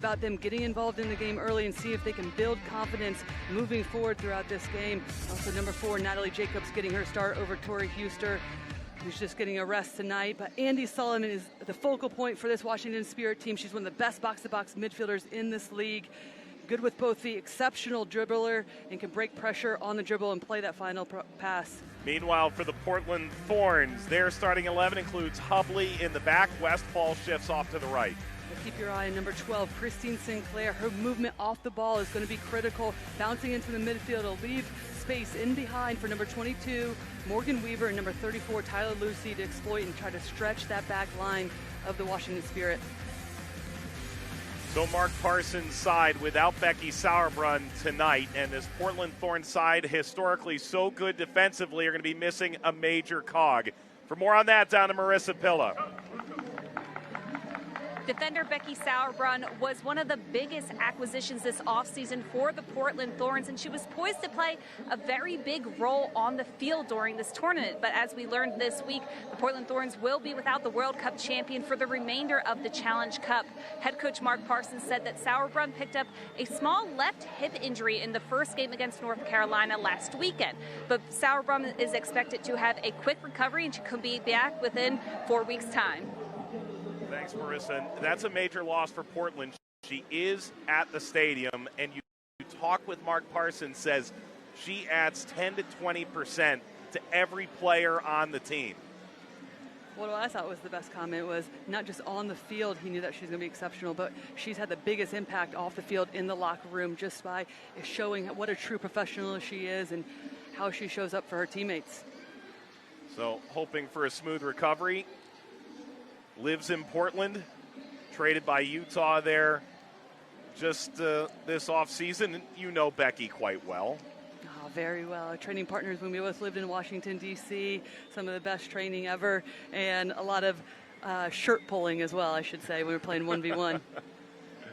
about them getting involved in the game early and see if they can build confidence moving forward throughout this game. Also, number 4, Natalie Jacobs getting her start over Tori Huster, who's just getting a rest tonight. But Andy Sullivan is the focal point for this Washington Spirit team. She's one of the best box-to-box midfielders in this league. Good with both the exceptional dribbler and can break pressure on the dribble and play that final pass. Meanwhile, for the Portland Thorns, their starting 11 includes Hubley in the back. Westfall shifts off to the right. But keep your eye on number 12, Christine Sinclair. Her movement off the ball is going to be critical. Bouncing into the midfield will leave space in behind for number 22, Morgan Weaver, and number 34, Tyler Lucy, to exploit and try to stretch that back line of the Washington Spirit. So Mark Parsons' side without Becky Sauerbrunn tonight, and this Portland Thorns side, historically so good defensively, are going to be missing a major cog. For more on that, down to Marissa Pilla. Defender Becky Sauerbrunn was one of the biggest acquisitions this offseason for the Portland Thorns, and she was poised to play a very big role on the field during this tournament. But as we learned this week, the Portland Thorns will be without the World Cup champion for the remainder of the Challenge Cup. Head coach Mark Parsons said that Sauerbrunn picked up a small left hip injury in the first game against North Carolina last weekend. But Sauerbrunn is expected to have a quick recovery, and she could be back within 4 weeks' time. Thanks, Marissa. That's a major loss for Portland. She is at the stadium, and you talk with Mark Parsons, says she adds 10 to 20% to every player on the team. What I thought was the best comment was not just on the field, he knew that she's going to be exceptional, but she's had the biggest impact off the field in the locker room just by showing what a true professional she is and how she shows up for her teammates. So hoping for a smooth recovery. Lives in Portland, traded by Utah there just this offseason. You know Becky quite well. Oh, very well. Our training partners when we both lived in Washington, D.C., some of the best training ever, and a lot of shirt pulling as well, I should say, when we were playing 1v1.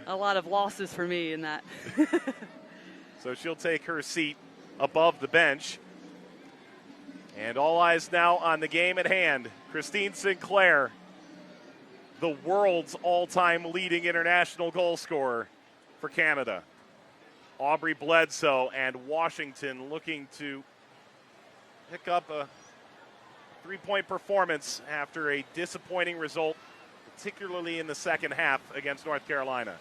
A lot of losses for me in that. So she'll take her seat above the bench. And all eyes now on the game at hand. Christine Sinclair, the world's all-time leading international goal scorer for Canada. Aubrey Bledsoe and Washington looking to pick up a three-point performance after a disappointing result, particularly in the second half against North Carolina.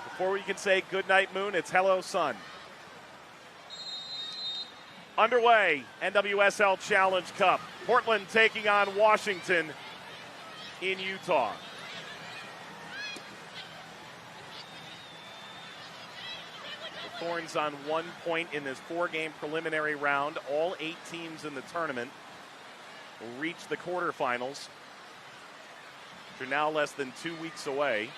Before we can say goodnight, Moon, it's hello, sun. Underway, NWSL Challenge Cup. Portland taking on Washington in Utah. The Thorns on 1 point in this 4-game preliminary round. All 8 teams in the tournament will reach the quarterfinals, which are now less than 2 weeks away.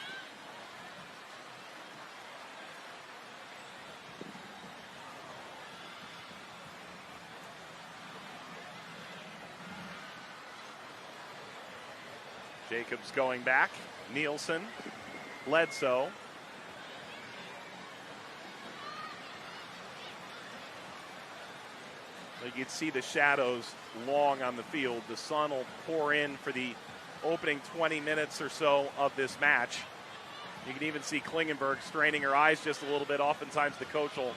Jacobs going back, Nielsen, Bledsoe. You can see the shadows long on the field. The sun will pour in for the opening 20 minutes or so of this match. You can even see Klingenberg straining her eyes just a little bit. Oftentimes the coach will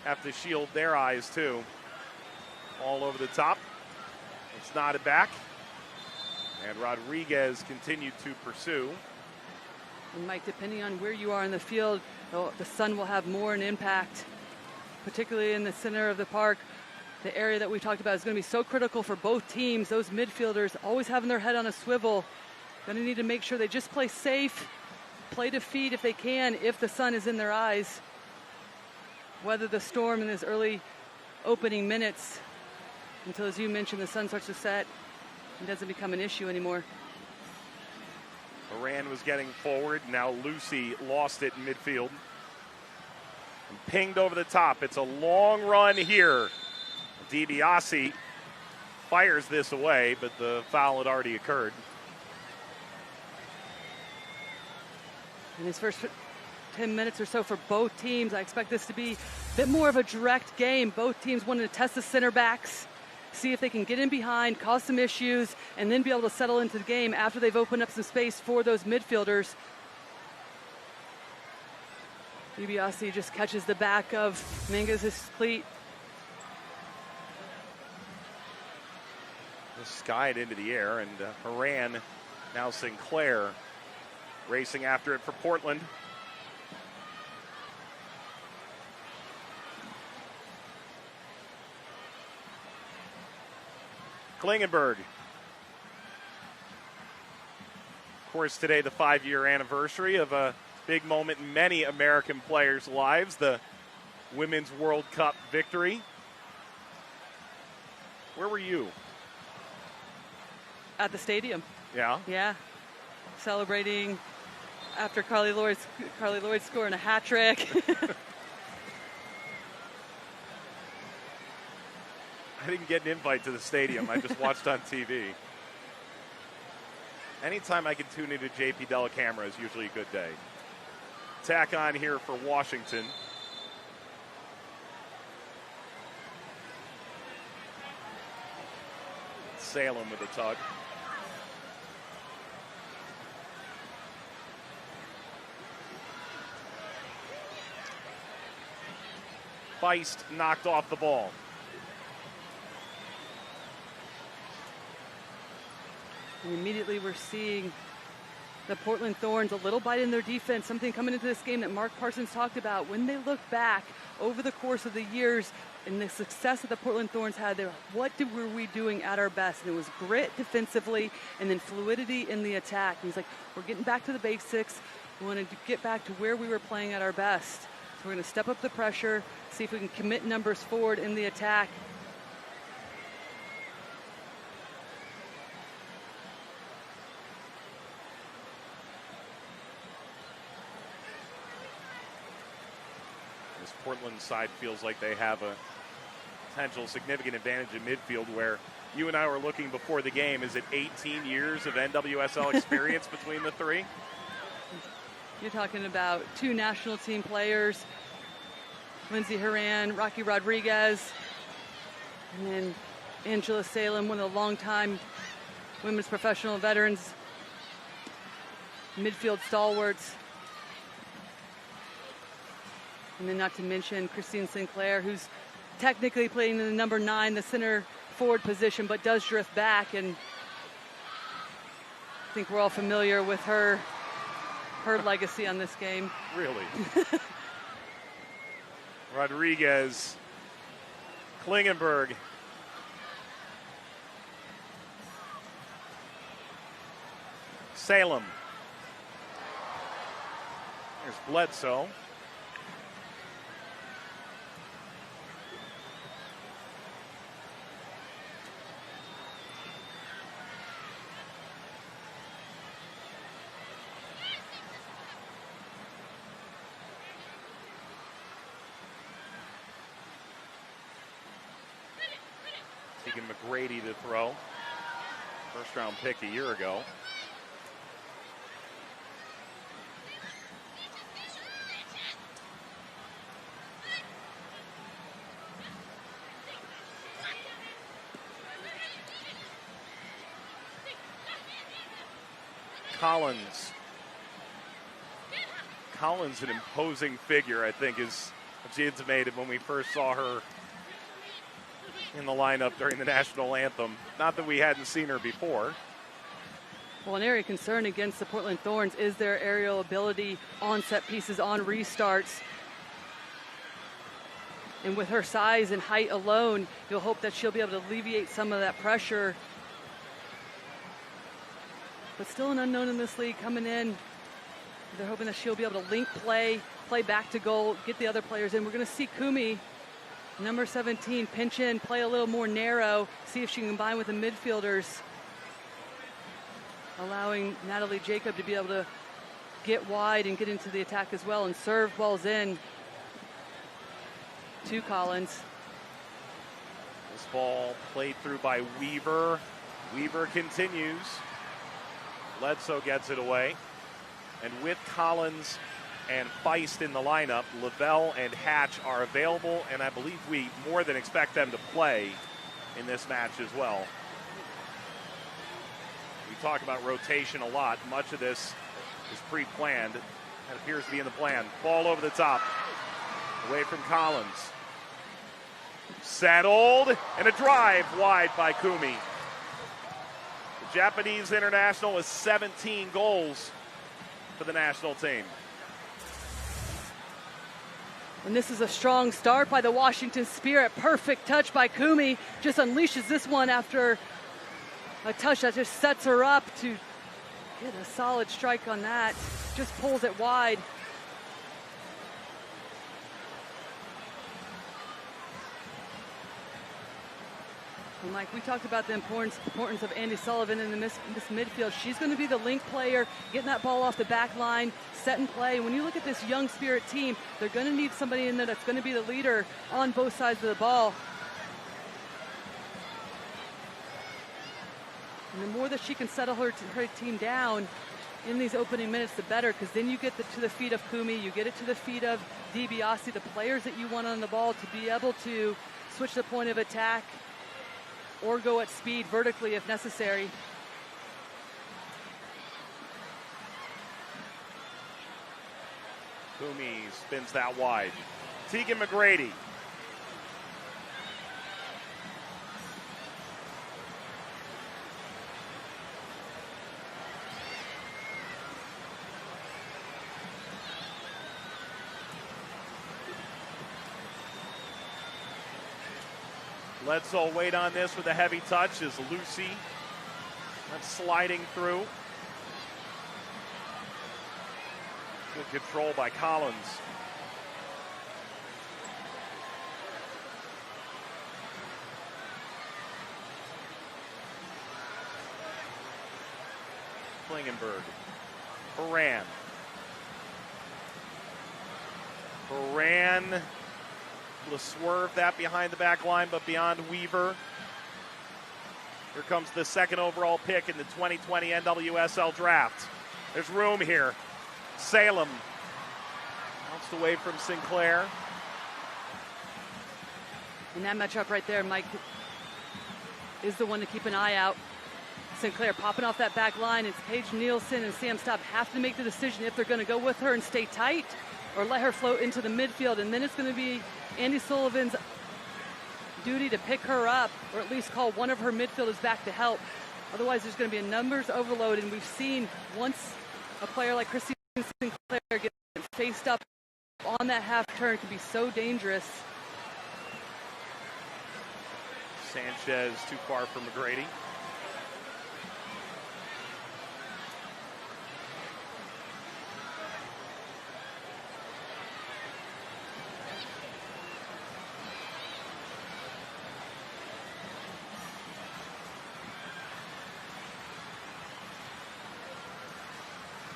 have to shield their eyes too. All over the top. It's nodded back. And Rodriguez continued to pursue. And Mike, depending on where you are in the field, the sun will have more an impact, particularly in the center of the park. The area that we talked about is going to be so critical for both teams. Those midfielders always having their head on a swivel. Going to need to make sure they just play safe, play to feed if they can, if the sun is in their eyes. Weather the storm in these early opening minutes until, as you mentioned, the sun starts to set. It doesn't become an issue anymore. Moran was getting forward. Now Lucy lost it in midfield. And pinged over the top. It's a long run here. DiBiase fires this away, but the foul had already occurred. In his first 10 minutes or so for both teams, I expect this to be a bit more of a direct game. Both teams wanted to test the center backs, see if they can get in behind, cause some issues, and then be able to settle into the game after they've opened up some space for those midfielders. DiBiase just catches the back of Mangas' cleat. Skied into the air, and Haran, now Sinclair, racing after it for Portland. Klingenberg. Of course, today the 5-year anniversary of a big moment in many American players' lives, the Women's World Cup victory. Where were you? At the stadium. Yeah? Yeah. Celebrating after Carly Lloyd scoring a hat trick. I didn't get an invite to the stadium. I just watched on TV. Anytime I can tune into JP Della Camera is usually a good day. Tack on here for Washington. Salem with a tug. Feist knocked off the ball. And immediately we're seeing the Portland Thorns a little bite in their defense, something coming into this game that Mark Parsons talked about. When they look back over the course of the years and the success that the Portland Thorns had, they were, what were we doing at our best? And it was grit defensively and then fluidity in the attack. And he's like, we're getting back to the basics. We want to get back to where we were playing at our best. So we're going to step up the pressure, see if we can commit numbers forward in the attack. Portland side feels like they have a potential significant advantage in midfield, where you and I were looking before the game. Is it 18 years of NWSL experience between the three? You're talking about 2 national team players, Lindsey Horan, Rocky Rodriguez, and then Angela Salem, one of the longtime women's professional veterans, midfield stalwarts. And then not to mention Christine Sinclair, who's technically playing in the number 9, the center forward position, but does drift back. And I think we're all familiar with her legacy on this game. Really? Rodriguez, Klingenberg. Salem. There's Bledsoe. McGrady to throw. First round pick a year ago. Collins, an imposing figure, I think, is what she intimated when we first saw her in the lineup during the national anthem. Not that we hadn't seen her before. Well, an area of concern against the Portland Thorns is their aerial ability on set pieces, on restarts. And with her size and height alone, you'll hope that she'll be able to alleviate some of that pressure. But still an unknown in this league coming in. They're hoping that she'll be able to link play back to goal, get the other players in. We're going to see Kumi, number 17, pinch in, play a little more narrow, see if she can combine with the midfielders, allowing Natalie Jacob to be able to get wide and get into the attack as well and serve balls in to Collins. This ball played through by Weaver. Weaver continues. Bledsoe gets it away. And with Collins and Feist in the lineup, Lavelle and Hatch are available, and I believe we more than expect them to play in this match as well. We talk about rotation a lot. Much of this is pre-planned. That appears to be in the plan. Ball over the top. Away from Collins. Settled, and a drive wide by Kumi. The Japanese international with 17 goals for the national team. And this is a strong start by the Washington Spirit. Perfect touch by Kumi. Just unleashes this one after a touch that just sets her up to get a solid strike on that. Just pulls it wide. And Mike, we talked about the importance of Andi Sullivan in this midfield. She's going to be the link player, getting that ball off the back line, set and play. When you look at this young Spirit team, they're going to need somebody in there that's going to be the leader on both sides of the ball. And the more that she can settle her team down in these opening minutes, the better, because then you get to the feet of Kumi, you get it to the feet of DiBiase, the players that you want on the ball to be able to switch the point of attack or go at speed vertically if necessary. Kumi spins that wide. Tegan McGrady. Bledsoe wait on this with a heavy touch as Lucy that's sliding through. Good control by Collins. Klingenberg. Baran. Able to swerve that behind the back line, but beyond Weaver. Here comes the second overall pick in the 2020 NWSL draft. There's room here. Salem bounced away from Sinclair. And that matchup right there, Mike, is the one to keep an eye out. Sinclair popping off that back line. It's Paige Nielsen and Sam Staub have to make the decision if they're going to go with her and stay tight or let her float into the midfield. And then it's going to be Andi Sullivan's duty to pick her up, or at least call one of her midfielders back to help. Otherwise, there's going to be a numbers overload, and we've seen once a player like Christine Sinclair get faced up on that half turn, can be so dangerous. Sanchez too far from McGrady.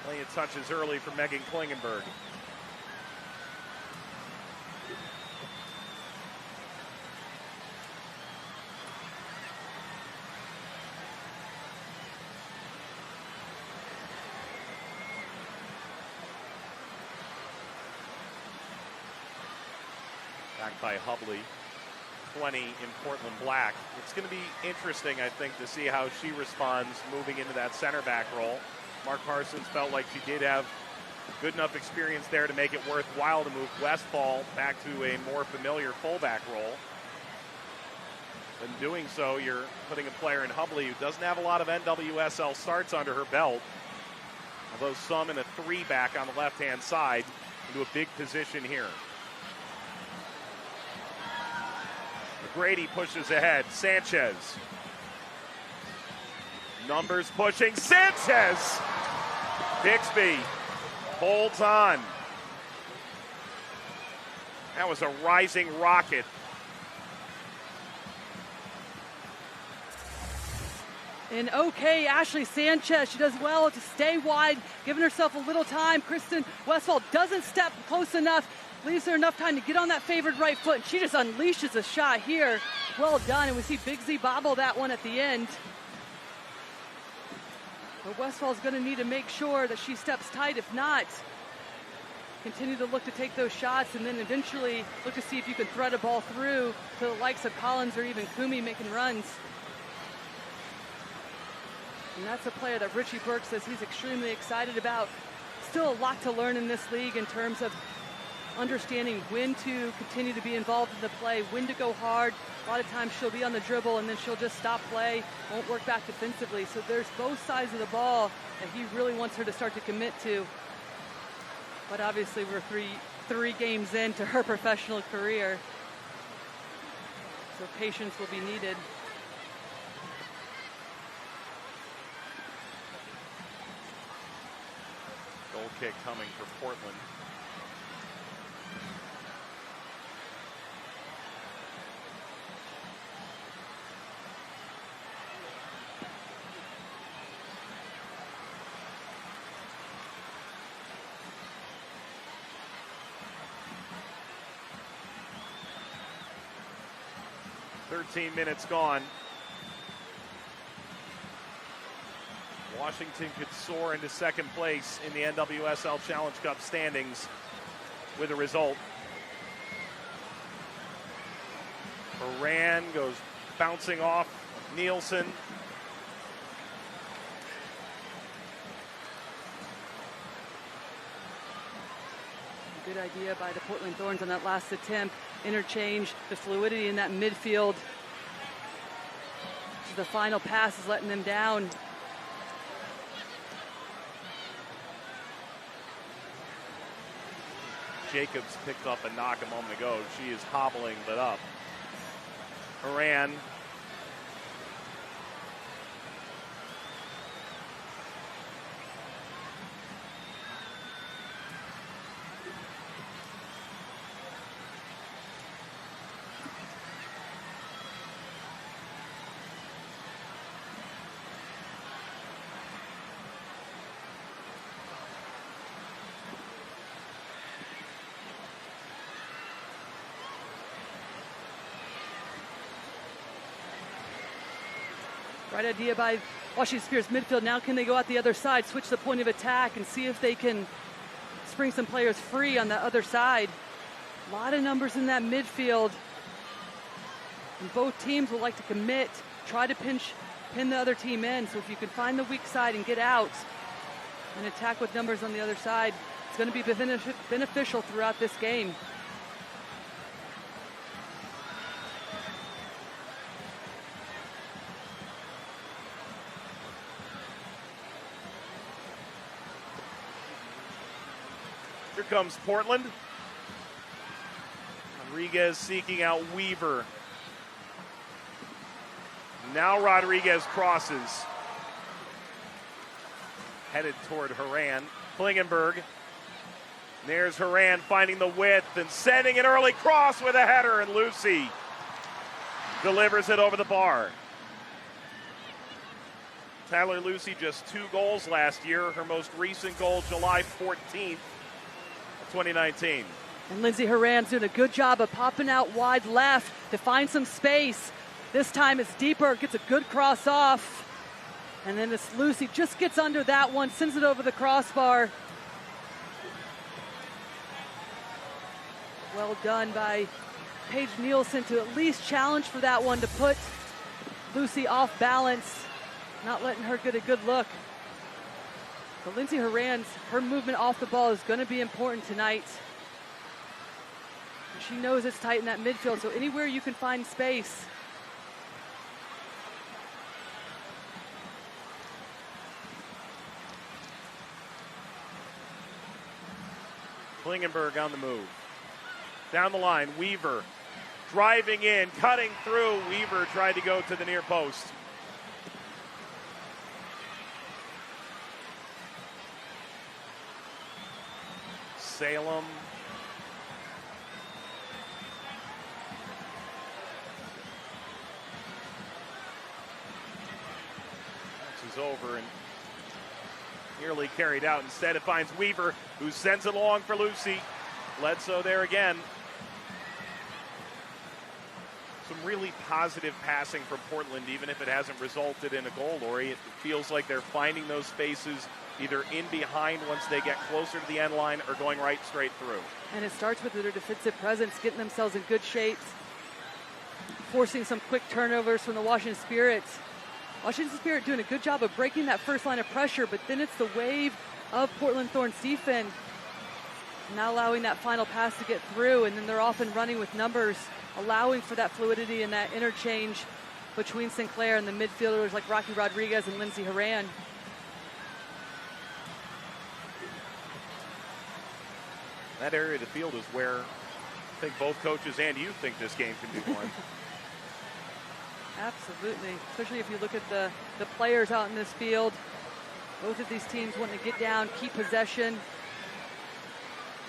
Plenty of touches early for Megan Klingenberg. Back by Hubley. 20 in Portland Black. It's going to be interesting, I think, to see how she responds moving into that center back role. Mark Parsons felt like she did have good enough experience there to make it worthwhile to move Westfall back to a more familiar fullback role. In doing so, you're putting a player in Hubley who doesn't have a lot of NWSL starts under her belt, although some in a three-back on the left-hand side into a big position here. McGrady pushes ahead. Sanchez. Numbers pushing. Sanchez! Bixby holds on. That was a rising rocket. And okay, Ashley Sanchez, she does well to stay wide, giving herself a little time. Kristen Westfall doesn't step close enough, leaves her enough time to get on that favored right foot. And she just unleashes a shot here. Well done, and we see Big Z bobble that one at the end. But Westfall's going to need to make sure that she steps tight. If not, continue to look to take those shots, and then eventually look to see if you can thread a ball through to the likes of Collins or even Kumi making runs. And that's a player that Richie Burke says he's extremely excited about. Still a lot to learn in this league in terms of understanding when to continue to be involved in the play, when to go hard. A lot of times she'll be on the dribble and then she'll just stop play, won't work back defensively. So there's both sides of the ball that he really wants her to start to commit to. But obviously we're three games into her professional career, so patience will be needed. Goal kick coming for Portland. "13 minutes gone. Washington could soar into second place in the NWSL Challenge Cup standings with a result. Moran goes bouncing off Nielsen. Good idea by the Portland Thorns on that last attempt. Interchange, the fluidity in that midfield. The final pass is letting them down. Jacobs picked up a knock a moment ago. She is hobbling, but up. Moran. Right idea by Washington Spears midfield. Now can they go out the other side, switch the point of attack, and see if they can spring some players free on the other side. A lot of numbers in that midfield. And both teams will like to commit, try to pin the other team in. So if you can find the weak side and get out and attack with numbers on the other side, it's going to be beneficial throughout this game. Here comes Portland. Rodriguez seeking out Weaver. Now Rodriguez crosses. Headed toward Horan. Klingenberg. There's Horan finding the width and sending an early cross with a header, and Lucy delivers it over the bar. Tyler Lucy just 2 goals last year. Her most recent goal, July 14th. 2019. And Lindsey Horan's doing a good job of popping out wide left to find some space. This time it's deeper, gets a good cross off. And then this Lucy just gets under that one, sends it over the crossbar. Well done by Paige Nielsen to at least challenge for that one, to put Lucy off balance, not letting her get a good look. But Lindsey Horan's, her movement off the ball is going to be important tonight. And she knows it's tight in that midfield, so anywhere you can find space. Klingenberg on the move. Down the line, Weaver driving in, cutting through. Weaver tried to go to the near post. Salem. This is over and nearly carried out. Instead, it finds Weaver, who sends it along for Lucy. Bledsoe there again. Some really positive passing from Portland, even if it hasn't resulted in a goal, Lori. It feels like they're finding those spaces, either in behind once they get closer to the end line or going right straight through. And it starts with their defensive presence, getting themselves in good shape, forcing some quick turnovers from the Washington Spirit. Washington Spirit doing a good job of breaking that first line of pressure, but then it's the wave of Portland Thorns defense not allowing that final pass to get through, and then they're off and running with numbers, allowing for that fluidity and that interchange between Sinclair and the midfielders like Rocky Rodriguez and Lindsey Horan. That area of the field is where I think both coaches and you think this game can be won. Absolutely, especially if you look at the players out in this field. Both of these teams want to get down, keep possession,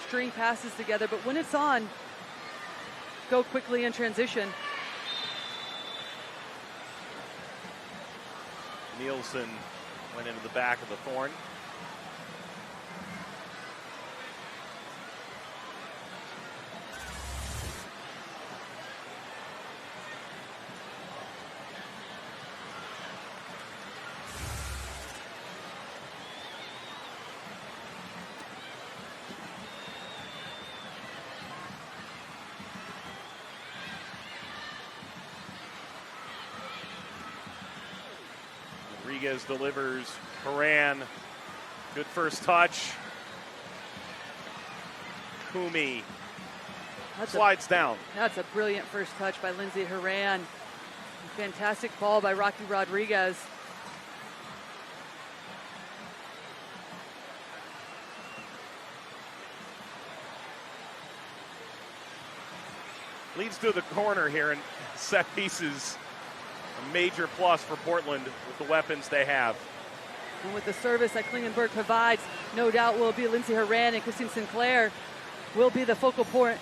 string passes together, but when it's on, go quickly in transition. Nielsen went into the back of the Thorn. Rodriguez delivers. Horan, good first touch. Kumi slides down. That's a brilliant first touch by Lindsey Horan. Fantastic ball by Rocky Rodriguez. Leads to the corner here, and set pieces a major plus for Portland with the weapons they have. And with the service that Klingenberg provides, no doubt will be Lindsey Horan, and Christine Sinclair will be the focal point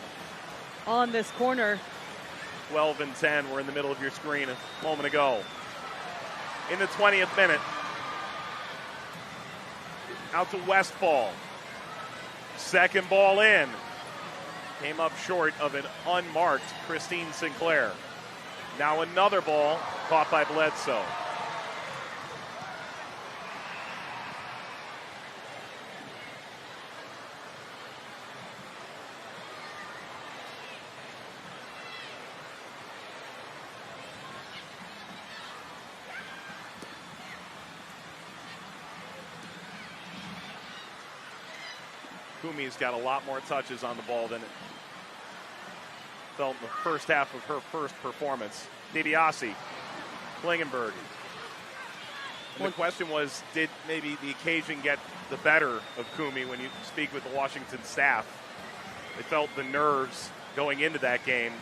on this corner. 12 and 10 were in the middle of your screen a moment ago. In the 20th minute, out to Westfall. Second ball in. Came up short of an unmarked Christine Sinclair. Now another ball caught by Bledsoe. Kumi's got a lot more touches on the ball than it felt in the first half of her first performance. DiBiase, Klingenberg. And the question was, did maybe the occasion get the better of Kumi? When you speak with the Washington staff, they felt the nerves going into that game.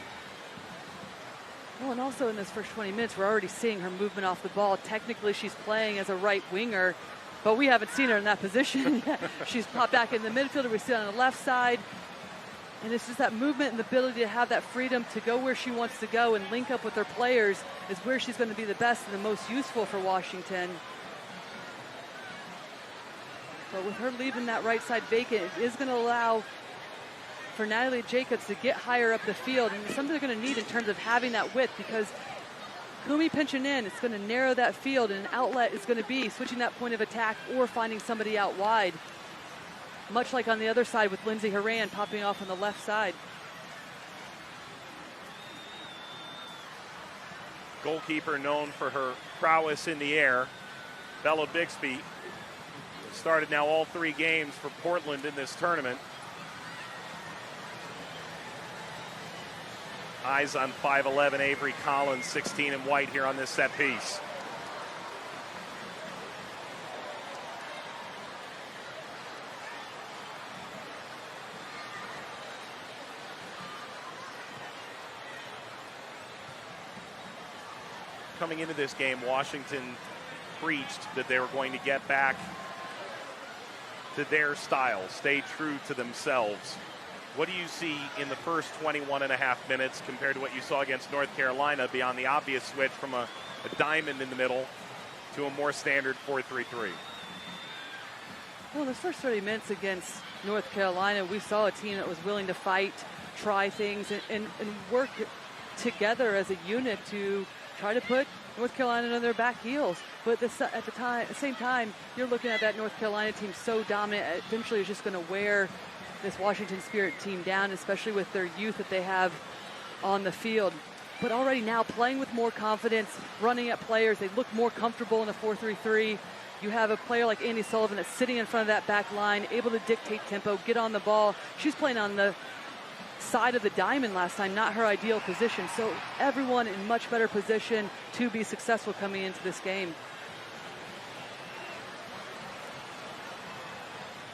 Well, and also in this first 20 minutes, we're already seeing her movement off the ball. Technically, she's playing as a right winger, but we haven't seen her in that position yet. She's popped back in the midfield. We see her on the left side. And it's just that movement and the ability to have that freedom to go where she wants to go and link up with her players is where she's going to be the best and the most useful for Washington. But with her leaving that right side vacant, it is going to allow for Natalie Jacobs to get higher up the field. And it's something they're going to need in terms of having that width, because Kumi pinching in, it's going to narrow that field, and an outlet is going to be switching that point of attack or finding somebody out wide. Much like on the other side with Lindsey Horan popping off on the left side. Goalkeeper known for her prowess in the air, Bella Bixby, started now all 3 games for Portland in this tournament. Eyes on 5'11" Avery Collins, 16 in white here on this set piece. Coming into this game, Washington preached that they were going to get back to their style, stay true to themselves. What do you see in the first 21 and a half minutes compared to what you saw against North Carolina, beyond the obvious switch from a diamond in the middle to a more standard 4-3-3? Well, in the first 30 minutes against North Carolina, we saw a team that was willing to fight, try things, and work together as a unit to try to put North Carolina on their back heels. But at the same time, you're looking at that North Carolina team so dominant, eventually it's just going to wear this Washington Spirit team down, especially with their youth that they have on the field. But already now playing with more confidence, running at players, they look more comfortable in a 4-3-3. You have a player like Andi Sullivan that's sitting in front of that back line, able to dictate tempo, get on the ball. She's playing on the side of the diamond last time, not her ideal position. So everyone in much better position to be successful coming into this game.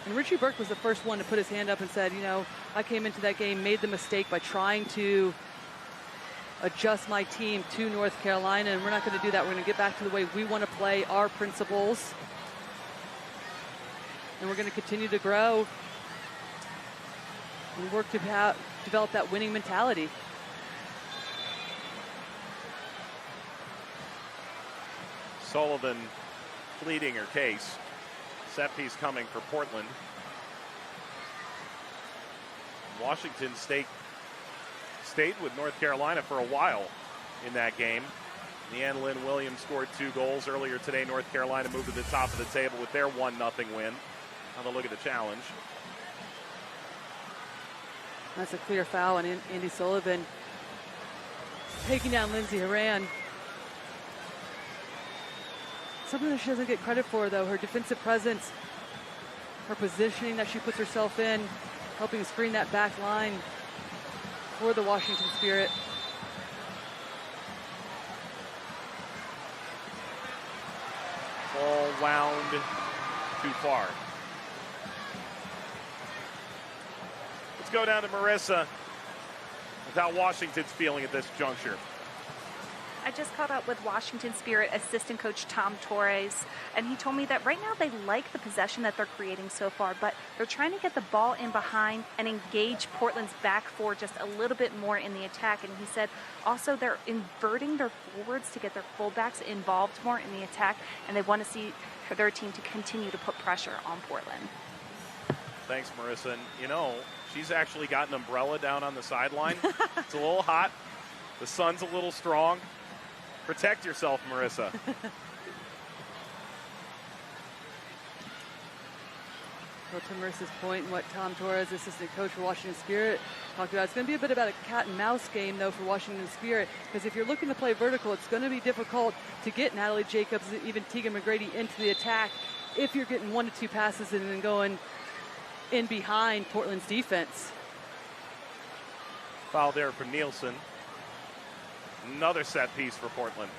And Richie Burke was the first one to put his hand up and said, you know, I came into that game, made the mistake by trying to adjust my team to North Carolina, and we're not going to do that. We're going to get back to the way we want to play, our principles, and we're going to continue to grow and work to develop that winning mentality. Sullivan pleading her case. Set piece coming for Portland. Washington State stayed with North Carolina for a while in that game. Leanne Lynn Williams scored 2 goals earlier today. North Carolina moved to the top of the table with their 1-0 win. Have a look at the challenge. That's a clear foul on Andi Sullivan taking down Lindsey Horan. Something that she doesn't get credit for, though, her defensive presence, her positioning that she puts herself in, helping screen that back line for the Washington Spirit. Ball wound too far. Let's go down to Marissa with how Washington's feeling at this juncture. I just caught up with Washington Spirit assistant coach Tom Torres, and he told me that right now they like the possession that they're creating so far, but they're trying to get the ball in behind and engage Portland's back four just a little bit more in the attack. And he said also they're inverting their forwards to get their fullbacks involved more in the attack, and they want to see their team to continue to put pressure on Portland. Thanks, Marissa. And, you know, she's actually got an umbrella down on the sideline. It's a little hot. The sun's a little strong. Protect yourself, Marissa. Well, to Marissa's point and what Tom Torres, assistant coach for Washington Spirit, talked about, it's going to be a bit about a cat and mouse game, though, for Washington Spirit, because if you're looking to play vertical, it's going to be difficult to get Natalie Jacobs, even Tegan McGrady into the attack if you're getting 1 to 2 passes and then going in behind Portland's defense. Foul there for Nielsen. Another set piece for Portland.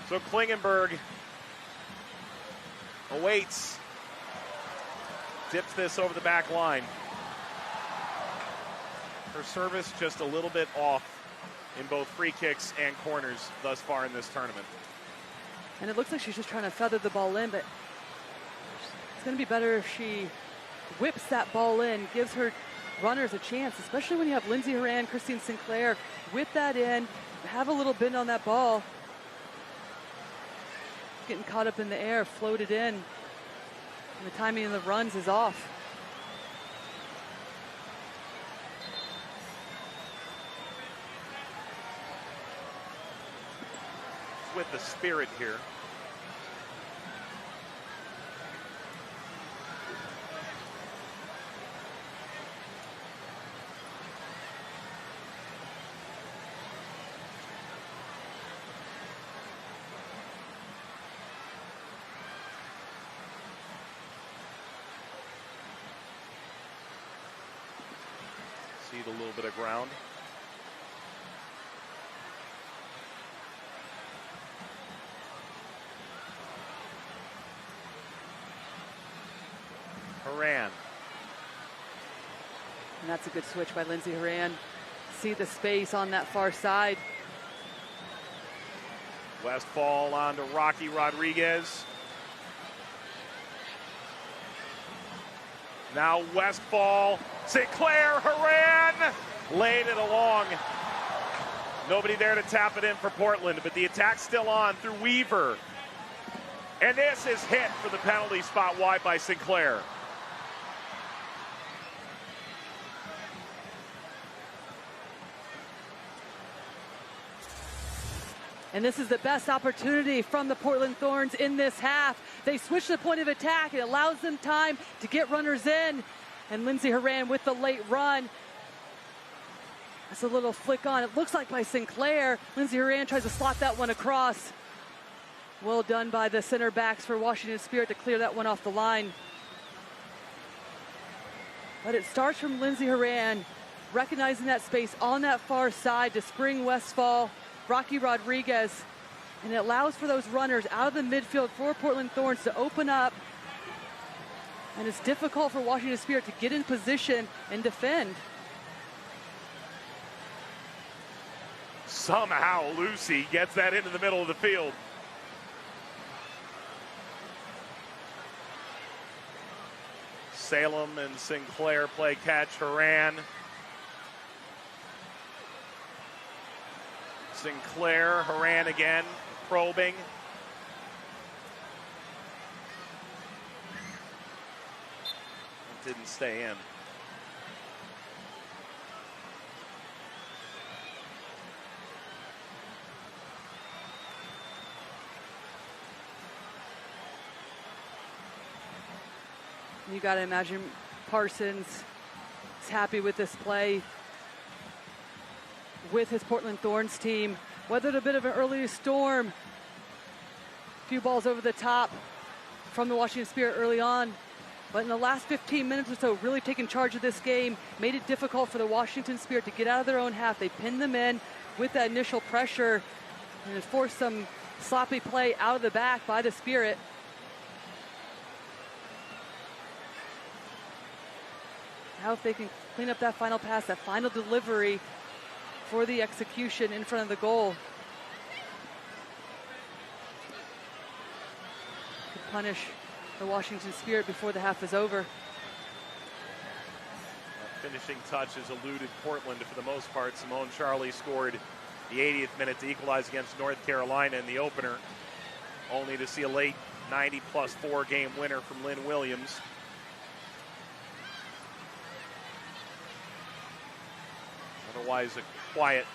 So Klingenberg awaits, dips this over the back line. Her service just a little bit off in both free kicks and corners thus far in this tournament. And it looks like she's just trying to feather the ball in, but it's going to be better if she whips that ball in, gives her runners a chance, especially when you have Lindsey Horan, Christine Sinclair, whip that in, have a little bend on that ball. Getting caught up in the air, floated in, and the timing of the runs is off. With the Spirit here. A little bit of ground. Horan. And that's a good switch by Lindsey Horan. See the space on that far side. Westfall on to Rocky Rodriguez. Now Westfall, Sinclair, Haran laid it along. Nobody there to tap it in for Portland, but the attack's still on through Weaver. And this is hit for the penalty spot wide by Sinclair. And this is the best opportunity from the Portland Thorns in this half. They switch the point of attack. It allows them time to get runners in. And Lindsey Horan with the late run. That's a little flick on. It looks like by Sinclair. Lindsey Horan tries to slot that one across. Well done by the center backs for Washington Spirit to clear that one off the line. But it starts from Lindsey Horan recognizing that space on that far side to spring Westfall, Rocky Rodriguez, and it allows for those runners out of the midfield for Portland Thorns to open up. And it's difficult for Washington Spirit to get in position and defend. Somehow Lucy gets that into the middle of the field. Salem and Sinclair play catch. Haran. Sinclair, Haran again, probing. It didn't stay in. You got to imagine Parsons is happy with this play with his Portland Thorns team. Weathered a bit of an early storm. A few balls over the top from the Washington Spirit early on. But in the last 15 minutes or so, really taking charge of this game, made it difficult for the Washington Spirit to get out of their own half. They pinned them in with that initial pressure and forced some sloppy play out of the back by the Spirit. Now if they can clean up that final pass, that final delivery for the execution in front of the goal, to punish the Washington Spirit before the half is over. Finishing touch has eluded Portland for the most part. Simone Charlie scored the 80th minute to equalize against North Carolina in the opener, only to see a late 90+4 game winner from Lynn Williams. Otherwise, a quiet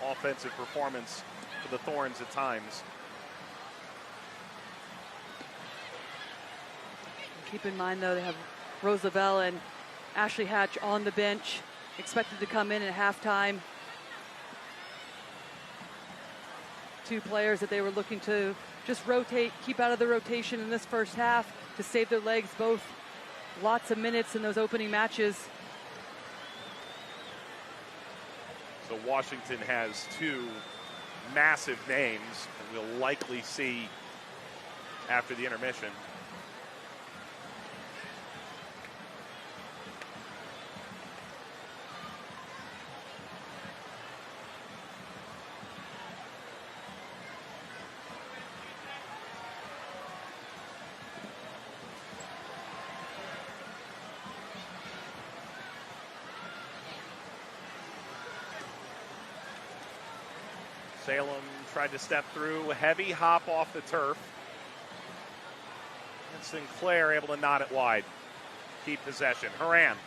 offensive performance for the Thorns at times. Keep in mind, though, they have Rose Lavelle and Ashley Hatch on the bench, expected to come in at halftime. Two players that they were looking to just rotate, keep out of the rotation in this first half to save their legs, both lots of minutes in those opening matches. So Washington has two massive names that we'll likely see after the intermission. Salem tried to step through, a heavy hop off the turf. And Sinclair able to knot it wide. Keep possession. Haran.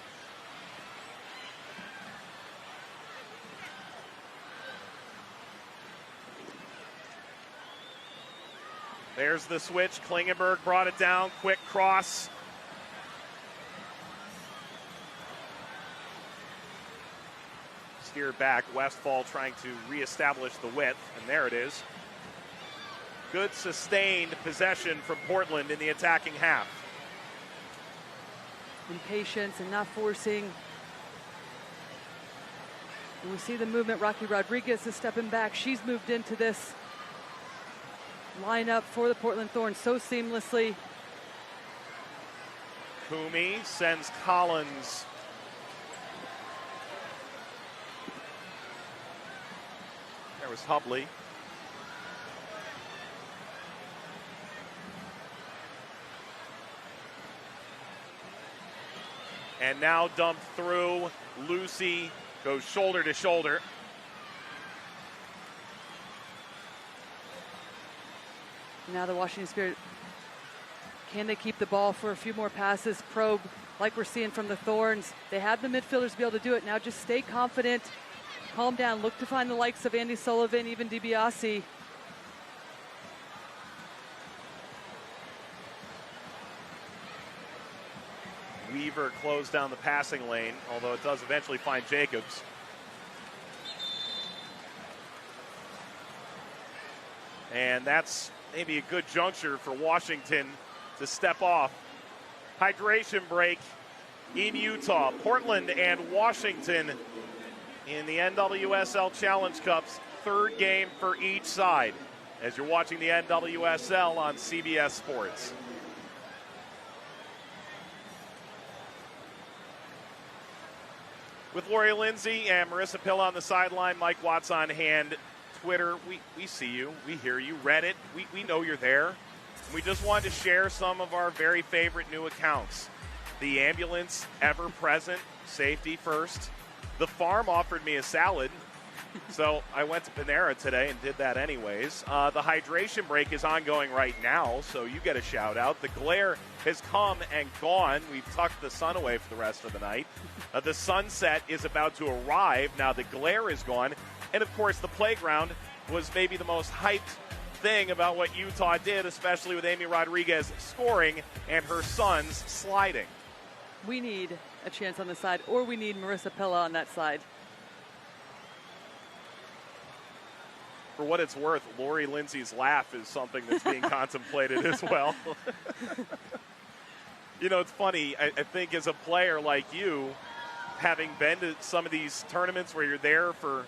There's the switch. Klingenberg brought it down. Quick cross. Steered back. Westfall trying to reestablish the width, and there it is. Good sustained possession from Portland in the attacking half. Impatience and not forcing. And we see the movement. Rocky Rodriguez is stepping back. She's moved into this lineup for the Portland Thorns so seamlessly. Kumi sends Collins. There was Hubley. And now dumped through. Lucy goes shoulder to shoulder. Now the Washington Spirit, can they keep the ball for a few more passes? Probe, like we're seeing from the Thorns. They have the midfielders to be able to do it. Now just stay confident, calm down, look to find the likes of Andy Sullivan, even DiBiase. Weaver closed down the passing lane, although it does eventually find Jacobs. And that's maybe a good juncture for Washington to step off. Hydration break in Utah. Portland and Washington in the NWSL Challenge Cup's third game for each side, as you're watching the NWSL on CBS Sports. With Lori Lindsay and Marissa Pilla on the sideline, Mike Watts on hand. Twitter, we see you, we hear you. Reddit, we know you're there. We just wanted to share some of our very favorite new accounts. The ambulance, ever present, safety first. The farm offered me a salad, so I went to Panera today and did that anyways. The hydration break is ongoing right now, so you get a shout out. The glare has come and gone. We've tucked the sun away for the rest of the night. The sunset is about to arrive. Now the glare is gone. And, of course, the playground was maybe the most hyped thing about what Utah did, especially with Amy Rodriguez scoring and her sons sliding. We need a chance on the side, or we need Marissa Pilla on that side. For what it's worth, Lori Lindsay's laugh is something that's being contemplated as well. You know, it's funny. I think as a player like you, having been to some of these tournaments where you're there for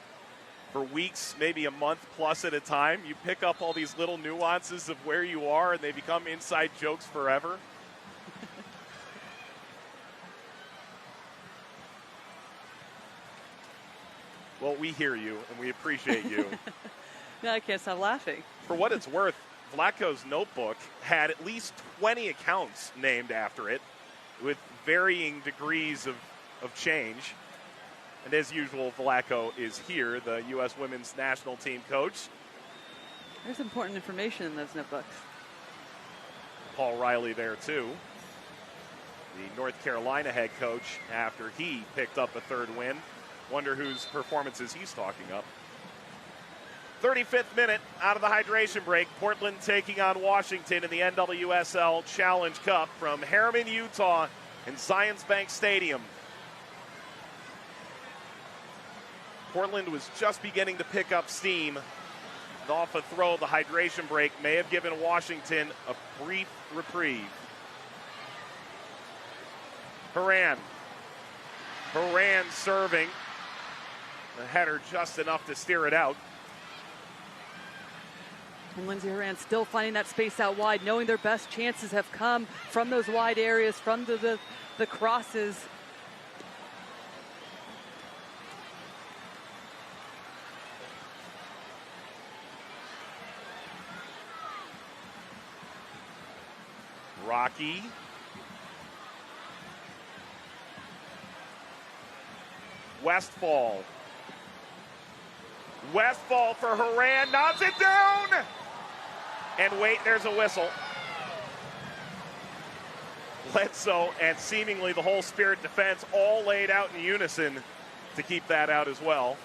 weeks, maybe a month plus at a time, you pick up all these little nuances of where you are, and they become inside jokes forever. Well, we hear you, and we appreciate you. No, I can't stop laughing. For what it's worth, Vlatko's notebook had at least 20 accounts named after it, with varying degrees of change. And as usual, Vlatko is here, the U.S. women's national team coach. There's important information in those notebooks. Paul Riley there, too. The North Carolina head coach after he picked up a third win. Wonder whose performances he's talking up. 35th minute out of the hydration break. Portland taking on Washington in the NWSL Challenge Cup from Harriman, Utah in Zions Bank Stadium. Portland was just beginning to pick up steam. And off a throw, the hydration break may have given Washington a brief reprieve. Horan serving. The header just enough to steer it out. And Lindsay Horan still finding that space out wide, knowing their best chances have come from those wide areas, from the crosses. Rocky. Westfall for Horan, knobs it down! And wait, there's a whistle. Bledsoe and seemingly the whole Spirit defense all laid out in unison to keep that out as well.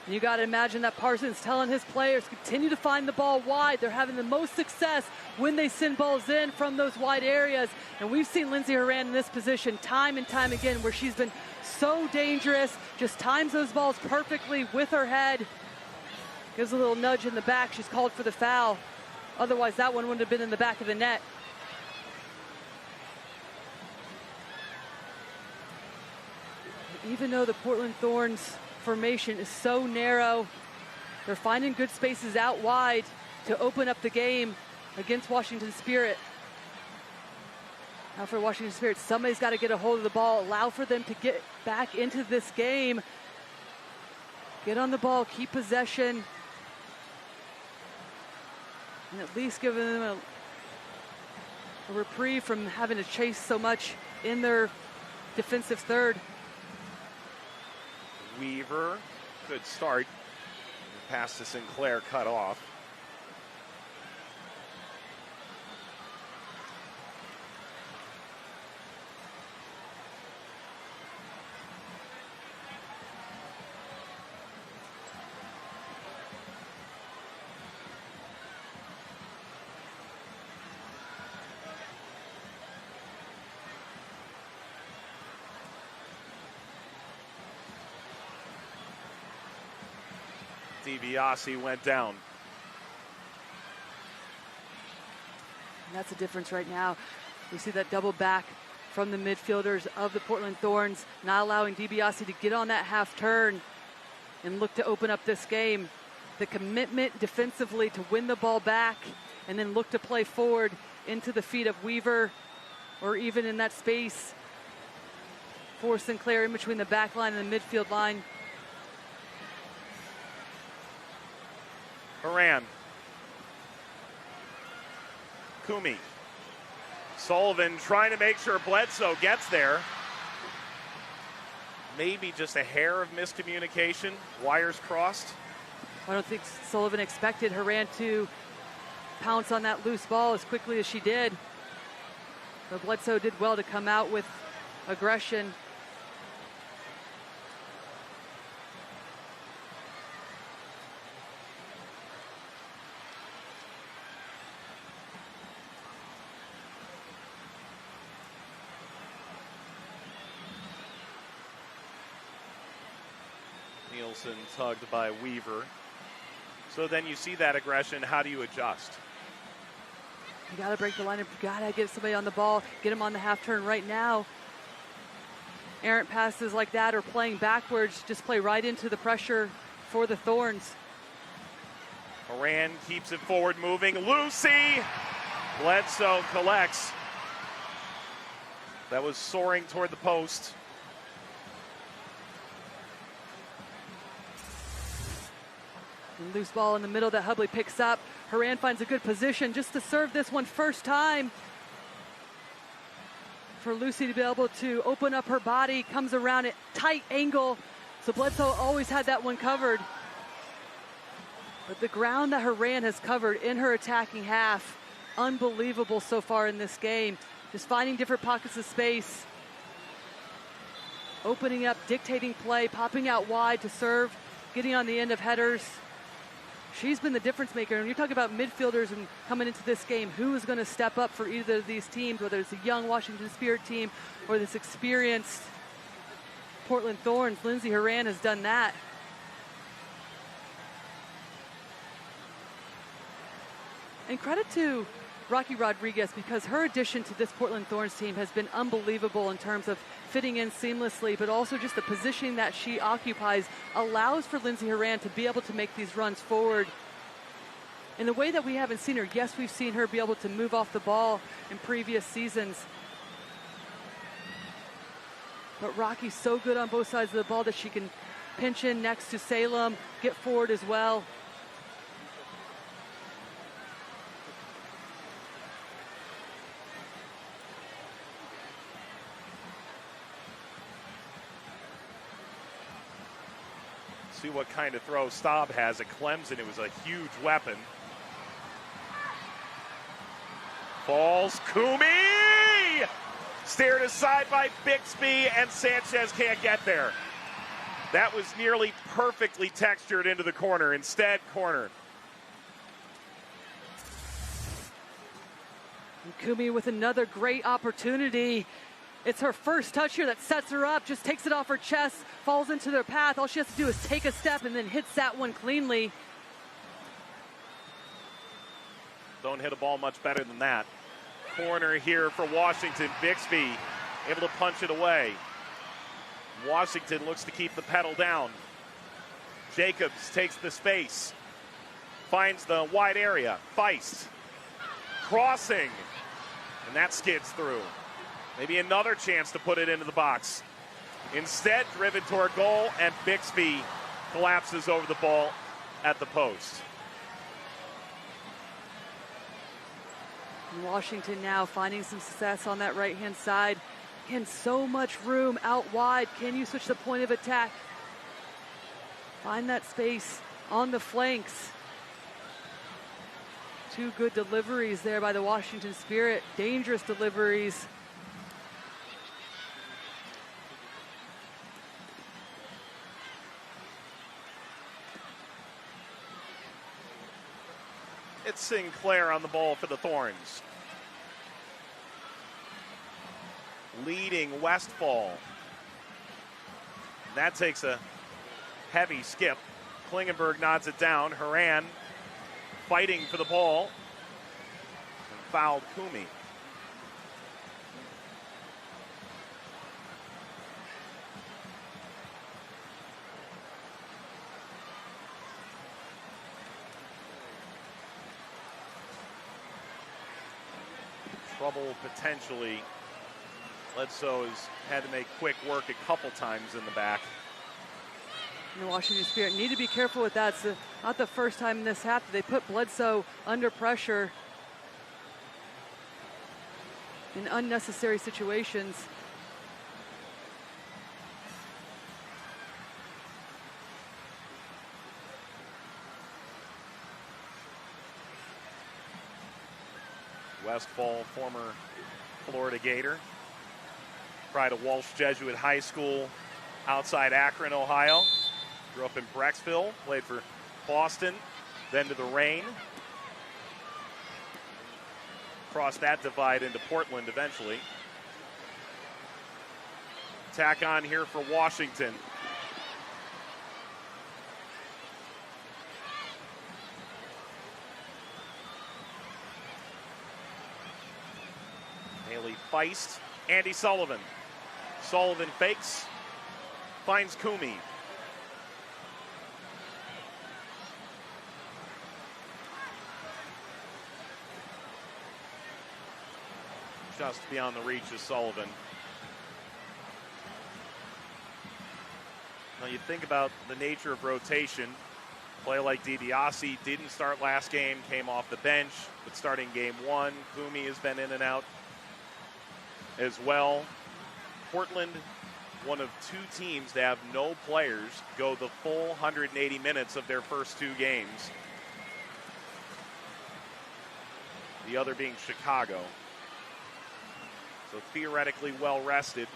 You got to imagine that Parsons telling his players, continue to find the ball wide. They're having the most success when they send balls in from those wide areas. And we've seen Lindsay Horan in this position time and time again, where she's been so dangerous, just times those balls perfectly with her head. Gives a little nudge in the back. She's called for the foul. Otherwise, that one wouldn't have been in the back of the net. Even though the Portland Thorns formation is so narrow, they're finding good spaces out wide to open up the game against Washington Spirit. Now for Washington Spirit, somebody's got to get a hold of the ball, allow for them to get back into this game. Get on the ball, keep possession. and at least giving them a reprieve from having to chase so much in their defensive third. Weaver, good start. Pass to Sinclair, cut off. DiBiase went down. And that's the difference right now. We see that double back from the midfielders of the Portland Thorns, not allowing DiBiase to get on that half turn and look to open up this game. The commitment defensively to win the ball back and then look to play forward into the feet of Weaver, or even in that space for Sinclair in between the back line and the midfield line. Horan. Kumi. Sullivan trying to make sure Bledsoe gets there. Maybe just a hair of miscommunication. Wires crossed. I don't think Sullivan expected Horan to pounce on that loose ball as quickly as she did. But Bledsoe did well to come out with aggression. Nielsen tugged by Weaver. So then you see that aggression. How do you adjust? You got to break the line. You got to get somebody on the ball, get him on the half turn right now. Errant passes like that or playing backwards just play right into the pressure for the Thorns. Horan keeps it forward moving. Lucy! Bledsoe collects. That was soaring toward the post. And loose ball in the middle that Hubley picks up. Horan finds a good position just to serve this one first time. For Lucy to be able to open up her body, comes around at tight angle. So Bledsoe always had that one covered. But the ground that Horan has covered in her attacking half, unbelievable so far in this game. Just finding different pockets of space. Opening up, dictating play, popping out wide to serve, getting on the end of headers. She's been the difference maker. And you're talking about midfielders and coming into this game, who is going to step up for either of these teams, whether it's a young Washington Spirit team or this experienced Portland Thorns. Lindsey Horan has done that. And credit to Rocky Rodriguez, because her addition to this Portland Thorns team has been unbelievable in terms of fitting in seamlessly, but also just the positioning that she occupies allows for Lindsey Horan to be able to make these runs forward in the way that we haven't seen her. Yes, we've seen her be able to move off the ball in previous seasons, but Rocky's so good on both sides of the ball that she can pinch in next to Salem, get forward as well. See what kind of throw Staub has at Clemson. It was a huge weapon. Falls. Kumi! Steered aside by Bixby, and Sanchez can't get there. That was nearly perfectly textured into the corner. Instead, corner. And Kumi with another great opportunity. It's her first touch here that sets her up, just takes it off her chest, falls into their path. All she has to do is take a step and then hits that one cleanly. Don't hit a ball much better than that. Corner here for Washington. Bixby able to punch it away. Washington looks to keep the pedal down. Jacobs takes the space. Finds the wide area. Feist. Crossing. And that skids through. Maybe another chance to put it into the box. Instead, driven toward goal, and Bixby collapses over the ball at the post. And Washington now finding some success on that right-hand side. Again, so much room out wide. Can you switch the point of attack? Find that space on the flanks. Two good deliveries there by the Washington Spirit. Dangerous deliveries. It's Sinclair on the ball for the Thorns. Leading Westfall. That takes a heavy skip. Klingenberg nods it down. Horan fighting for the ball. And fouled Kumi. Trouble potentially. Bledsoe has had to make quick work a couple times in the back. The Washington Spirit need to be careful with that. It's not the first time this happened. They put Bledsoe under pressure in unnecessary situations. Westfall, former Florida Gator. Pride of Walsh Jesuit High School outside Akron, Ohio. Grew up in Brecksville, played for Boston, then to the Reign. Crossed that divide into Portland eventually. Tack on here for Washington. Haley Feist, Andy Sullivan. Sullivan fakes, finds Kumi. Just beyond the reach of Sullivan. Now you think about the nature of rotation. Play like DiBiase didn't start last game, came off the bench, but starting game one, Kumi has been in and out as well. Portland, one of two teams to have no players go the full 180 minutes of their first two games. The other being Chicago. So theoretically well rested.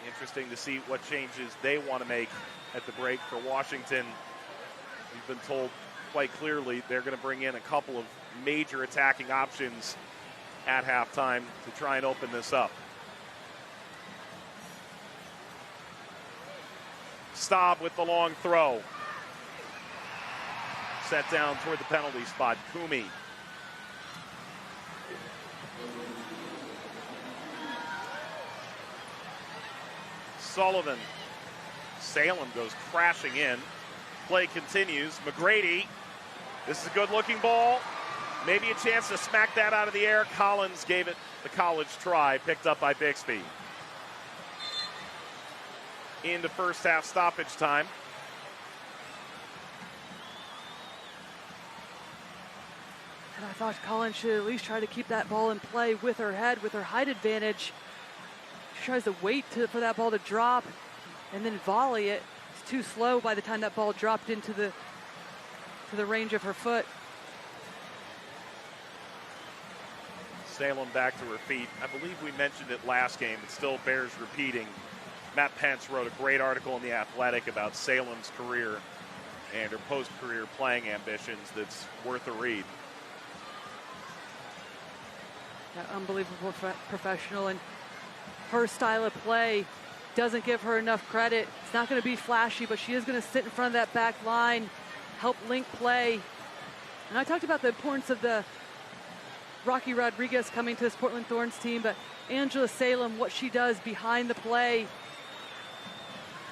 Interesting to see what changes they want to make at the break for Washington. We've been told quite clearly they're going to bring in a couple of major attacking options at halftime to try and open this up. Staub with the long throw. Set down toward the penalty spot. Kumi. Sullivan. Salem goes crashing in. Play continues. McGrady. This is a good-looking ball. Maybe a chance to smack that out of the air. Collins gave it the college try. Picked up by Bixby. Into first half stoppage time. And I thought Collins should at least try to keep that ball in play with her head, with her height advantage. She tries to wait for that ball to drop and then volley it. It's too slow by the time that ball dropped into the range of her foot. Salem back to her feet. I believe we mentioned it last game. It still bears repeating. Matt Pence wrote a great article in The Athletic about Salem's career and her post-career playing ambitions that's worth a read. Yeah, unbelievable professional, and her style of play doesn't give her enough credit. It's not going to be flashy, but she is going to sit in front of that back line, help link play. And I talked about the importance of the Rocky Rodriguez coming to this Portland Thorns team, but Angela Salem, what she does behind the play,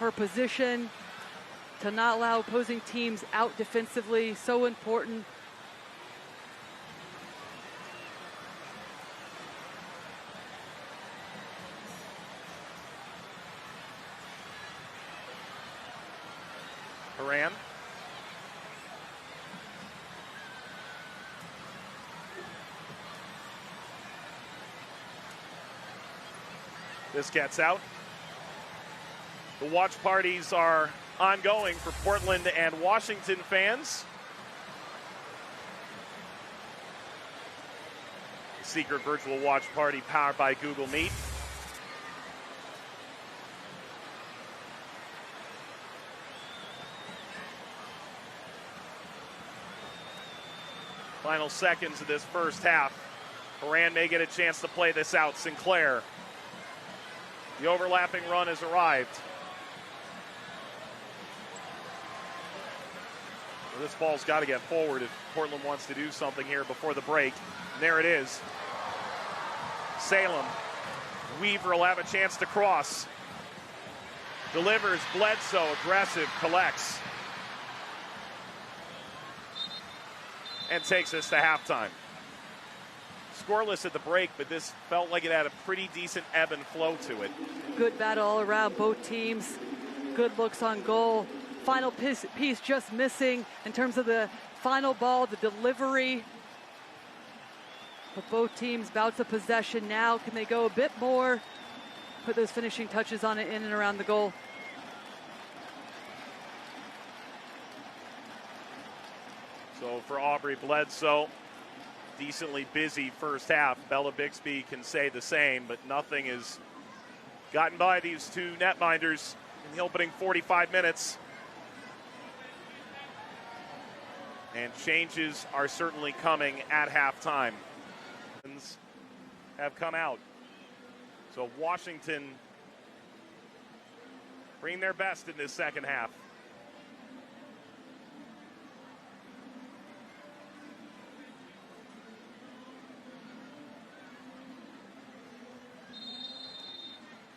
her position to not allow opposing teams out defensively, so important. Horan. This gets out. The watch parties are ongoing for Portland and Washington fans. The secret virtual watch party powered by Google Meet. Final seconds of this first half. Horan may get a chance to play this out. Sinclair. The overlapping run has arrived. Well, this ball's got to get forward if Portland wants to do something here before the break. And there it is. Salem. Weaver will have a chance to cross. Delivers. Bledsoe. Aggressive. Collects. And takes us to halftime. Scoreless at the break, but this felt like it had a pretty decent ebb and flow to it. Good battle all around, both teams. Good looks on goal. Final piece just missing in terms of the final ball, the delivery. But both teams bouts of possession now. Can they go a bit more? Put those finishing touches on it in and around the goal. So for Aubrey Bledsoe, decently busy first half. Bella Bixby can say the same, but nothing has gotten by these two netminders in the opening 45 minutes. And changes are certainly coming at halftime. Have come out. So Washington bring their best in this second half.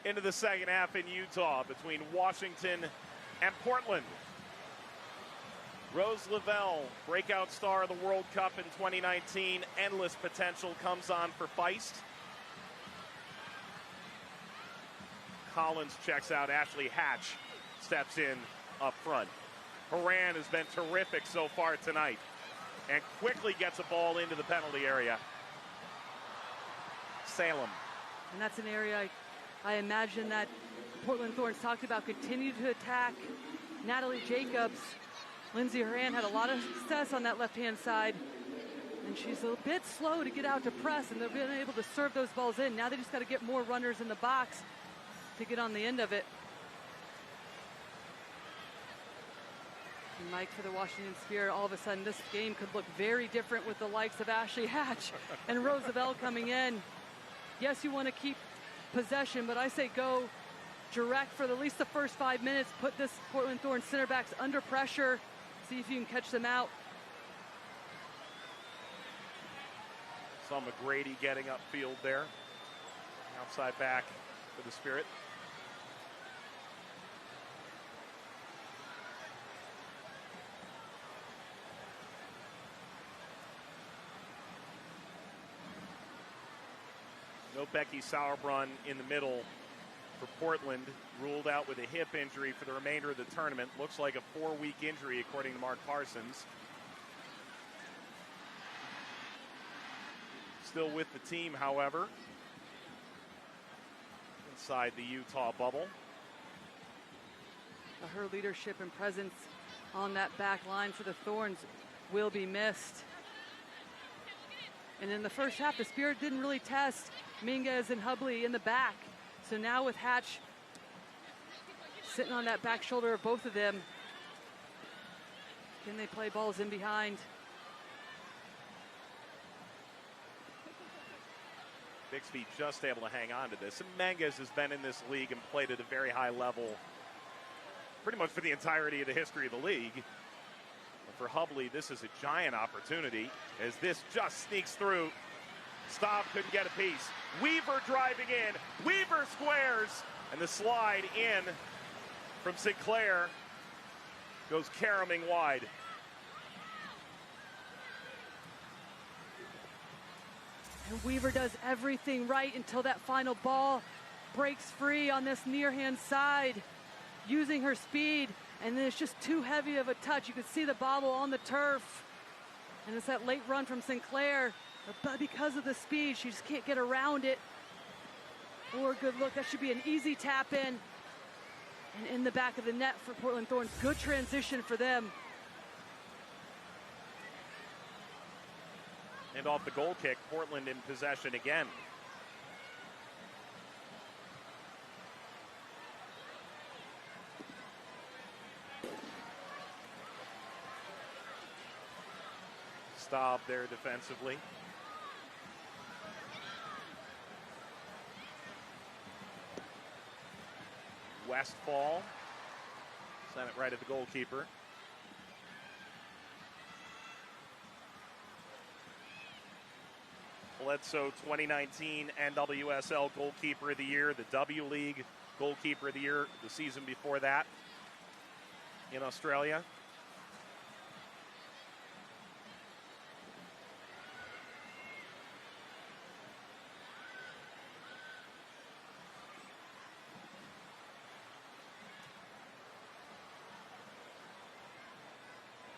Into the second half in Utah between Washington and Portland. Rose Lavelle, breakout star of the World Cup in 2019. Endless potential comes on for Feist. Collins checks out. Ashley Hatch steps in up front. Horan has been terrific so far tonight and quickly gets a ball into the penalty area. Salem. And that's an area I imagine that Portland Thorns talked about continue to attack. Natalie Jacobs, Lindsay Horan had a lot of success on that left-hand side. And she's a bit slow to get out to press, and they've been able to serve those balls in. Now they just got to get more runners in the box to get on the end of it. And Mike, for the Washington Spirit, all of a sudden this game could look very different with the likes of Ashley Hatch and Roosevelt coming in. Yes, you want to keep possession, but I say go direct for at least the first 5 minutes. Put this Portland Thorns center backs under pressure. See if you can catch them out. Saw McGrady getting upfield there. Outside back for the Spirit. No Becky Sauerbrunn in the middle for Portland. Ruled out with a hip injury for the remainder of the tournament. Looks like a 4-week injury according to Mark Parsons. Still with the team, however, inside the Utah bubble. Her leadership and presence on that back line for the Thorns will be missed. And in the first half, the Spirit didn't really test Minguez and Hubley in the back. So now with Hatch sitting on that back shoulder of both of them, can they play balls in behind? Bixby just able to hang on to this. And Minguez has been in this league and played at a very high level pretty much for the entirety of the history of the league. For Hubley, this is a giant opportunity as this just sneaks through. Staub couldn't get a piece. Weaver driving in. Weaver squares. And the slide in from Sinclair goes caroming wide. And Weaver does everything right until that final ball breaks free on this near-hand side, using her speed. And then it's just too heavy of a touch. You could see the bobble on the turf. And it's that late run from Sinclair. But because of the speed, she just can't get around it. Or a good look. That should be an easy tap in. And in the back of the net for Portland Thorns. Good transition for them. And off the goal kick, Portland in possession again. Staub there defensively. Westfall sent it right at the goalkeeper. Bledsoe, 2019 NWSL Goalkeeper of the Year, the W League Goalkeeper of the Year the season before that in Australia.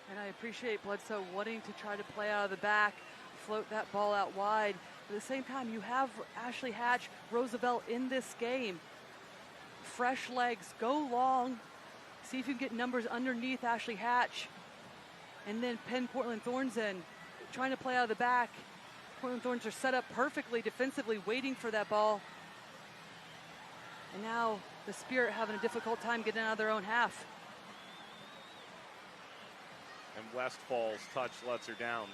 And I appreciate Bledsoe wanting to try to play out of the back, float that ball out wide. At the same time, you have Ashley Hatch, Roosevelt in this game. Fresh legs, go long. See if you can get numbers underneath Ashley Hatch. And then pin Portland Thorns in. Trying to play out of the back. Portland Thorns are set up perfectly defensively, waiting for that ball. And now the Spirit having a difficult time getting out of their own half. And Westfall's touch lets her down.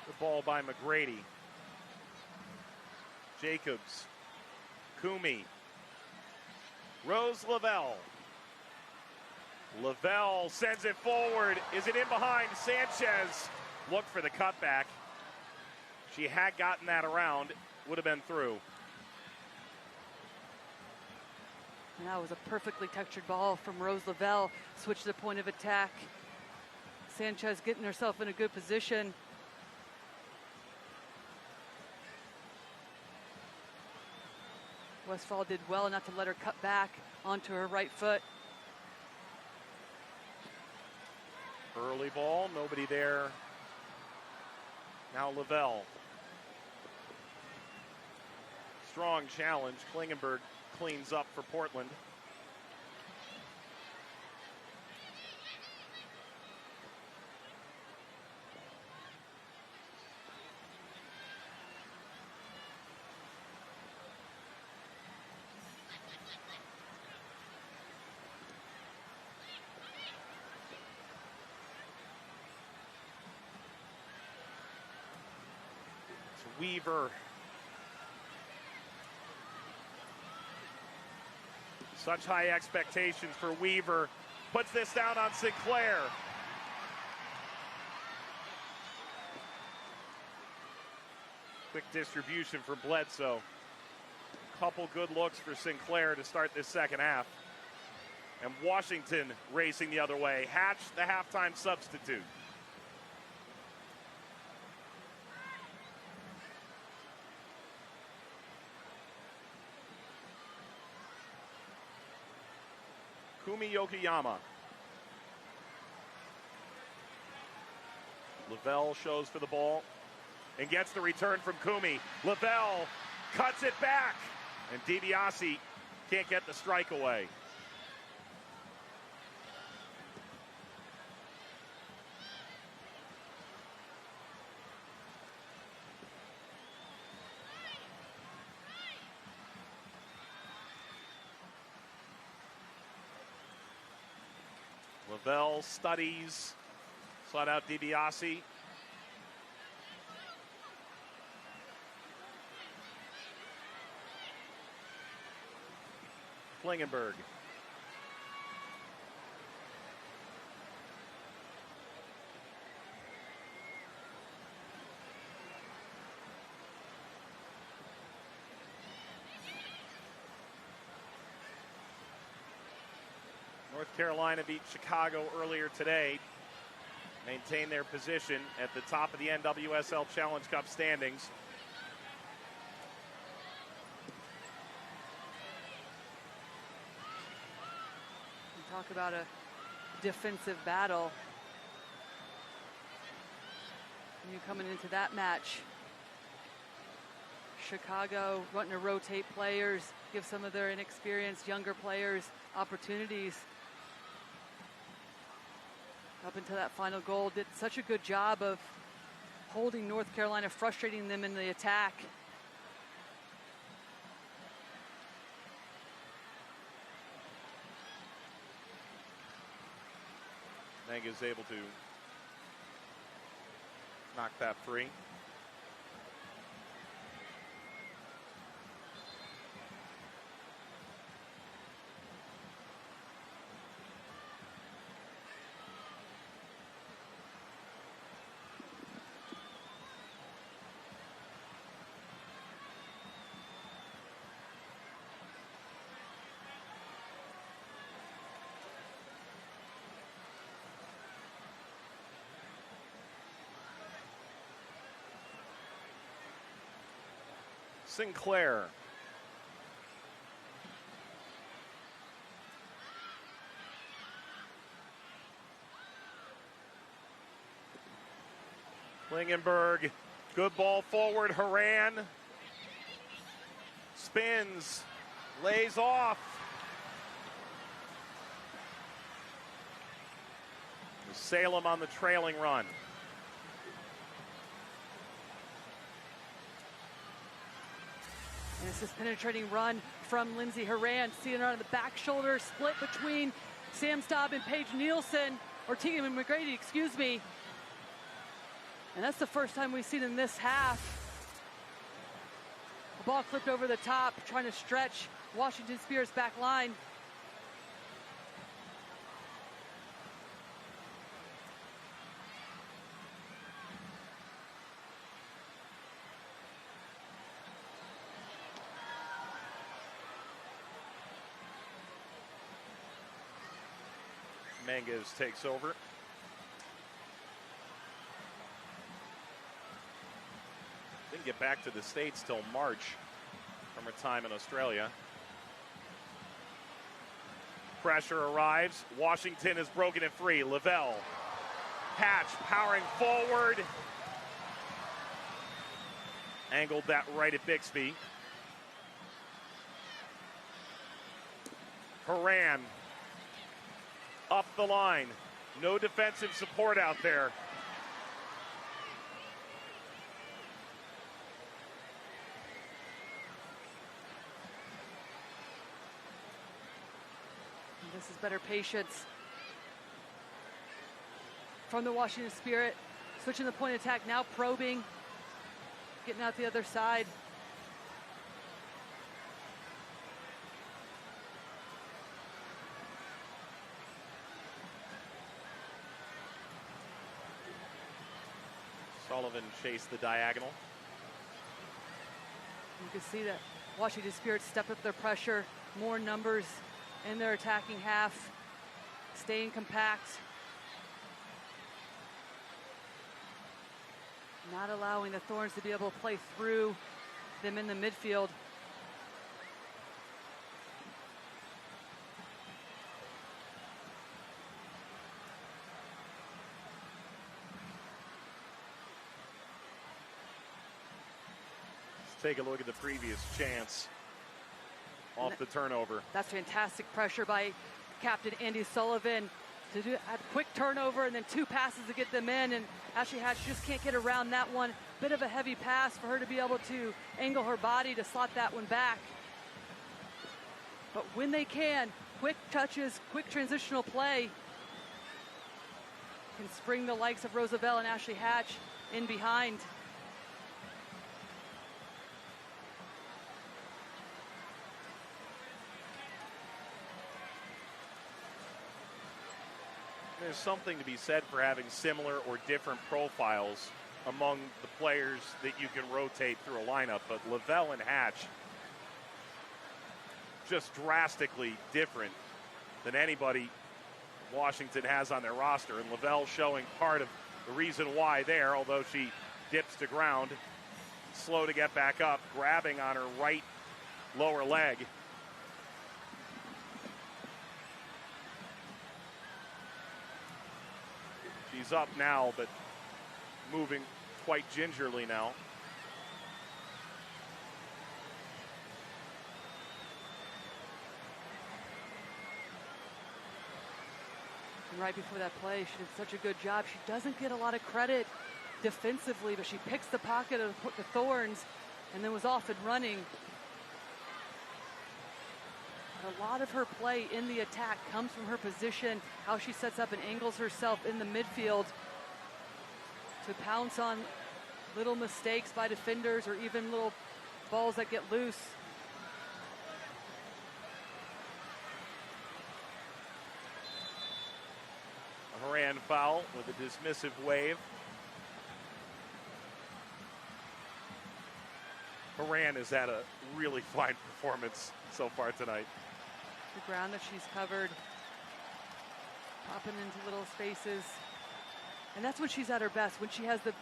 The ball by McGrady. Jacobs. Kumi. Rose Lavelle. Lavelle sends it forward. Is it in behind? Sanchez looked for the cutback. She had gotten that around. Would have been through. And that was a perfectly textured ball from Rose Lavelle. Switch to the point of attack. Sanchez getting herself in a good position. Westfall did well not to let her cut back onto her right foot. Early ball, nobody there. Now Lavelle. Strong challenge. Klingenberg cleans up for Portland. Weaver. Such high expectations for Weaver. Puts this down on Sinclair. Quick distribution for Bledsoe. Couple good looks for Sinclair to start this second half. And Washington racing the other way. Hatch, the halftime substitute. Kumi Yokoyama. Lavelle shows for the ball and gets the return from Kumi. Lavelle cuts it back, and DiBiase can't get the strike away. Lavelle studies, sought out DiBiase. Klingenberg. North Carolina beat Chicago earlier today, maintain their position at the top of the NWSL Challenge Cup standings. about a defensive battle. And you coming into that match. Chicago wanting to rotate players, give some of their inexperienced younger players opportunities. Up until that final goal, did such a good job of holding North Carolina, frustrating them in the attack. Meg is able to knock that free. Sinclair. Klingenberg, good ball forward. Haran spins, lays off. Salem on the trailing run. And it's this penetrating run from Lindsey Horan, seeing her on the back shoulder, split between Sam Staub and Paige Nielsen, or Tegan McGrady, excuse me. And that's the first time we've seen in this half. The ball clipped over the top, trying to stretch Washington Spirit's back line. Mangas takes over. Didn't get back to the States till March from her time in Australia. Pressure arrives. Washington has broken it free. Lavelle. Hatch powering forward. Angled that right at Bixby. Horan. Up the line. No defensive support out there. This is better patience from the Washington Spirit. Switching the point of attack, now probing, getting out the other side. Sullivan chased the diagonal. You can see that Washington Spirit stepped up their pressure, more numbers in their attacking half, staying compact, not allowing the Thorns to be able to play through them in the midfield. Take a look at the previous chance off the turnover. That's fantastic pressure by Captain Andy Sullivan to do a quick turnover and then two passes to get them in, and Ashley Hatch just can't get around that one. Bit of a heavy pass for her to be able to angle her body to slot that one back. But when they can, quick touches, quick transitional play can spring the likes of Roosevelt and Ashley Hatch in behind. There's something to be said for having similar or different profiles among the players that you can rotate through a lineup, but Lavelle and Hatch just drastically different than anybody Washington has on their roster, and Lavelle showing part of the reason why there, although she dips to ground, slow to get back up, grabbing on her right lower leg. She's up now, but moving quite gingerly now. And right before that play, she did such a good job. She doesn't get a lot of credit defensively, but she picks the pocket of the Thorns and then was off and running. A lot of her play in the attack comes from her position, how she sets up and angles herself in the midfield to pounce on little mistakes by defenders or even little balls that get loose. A Horan foul with a dismissive wave. Horan has had a really fine performance so far tonight. The ground that she's covered, popping into little spaces. And that's when she's at her best, when she has the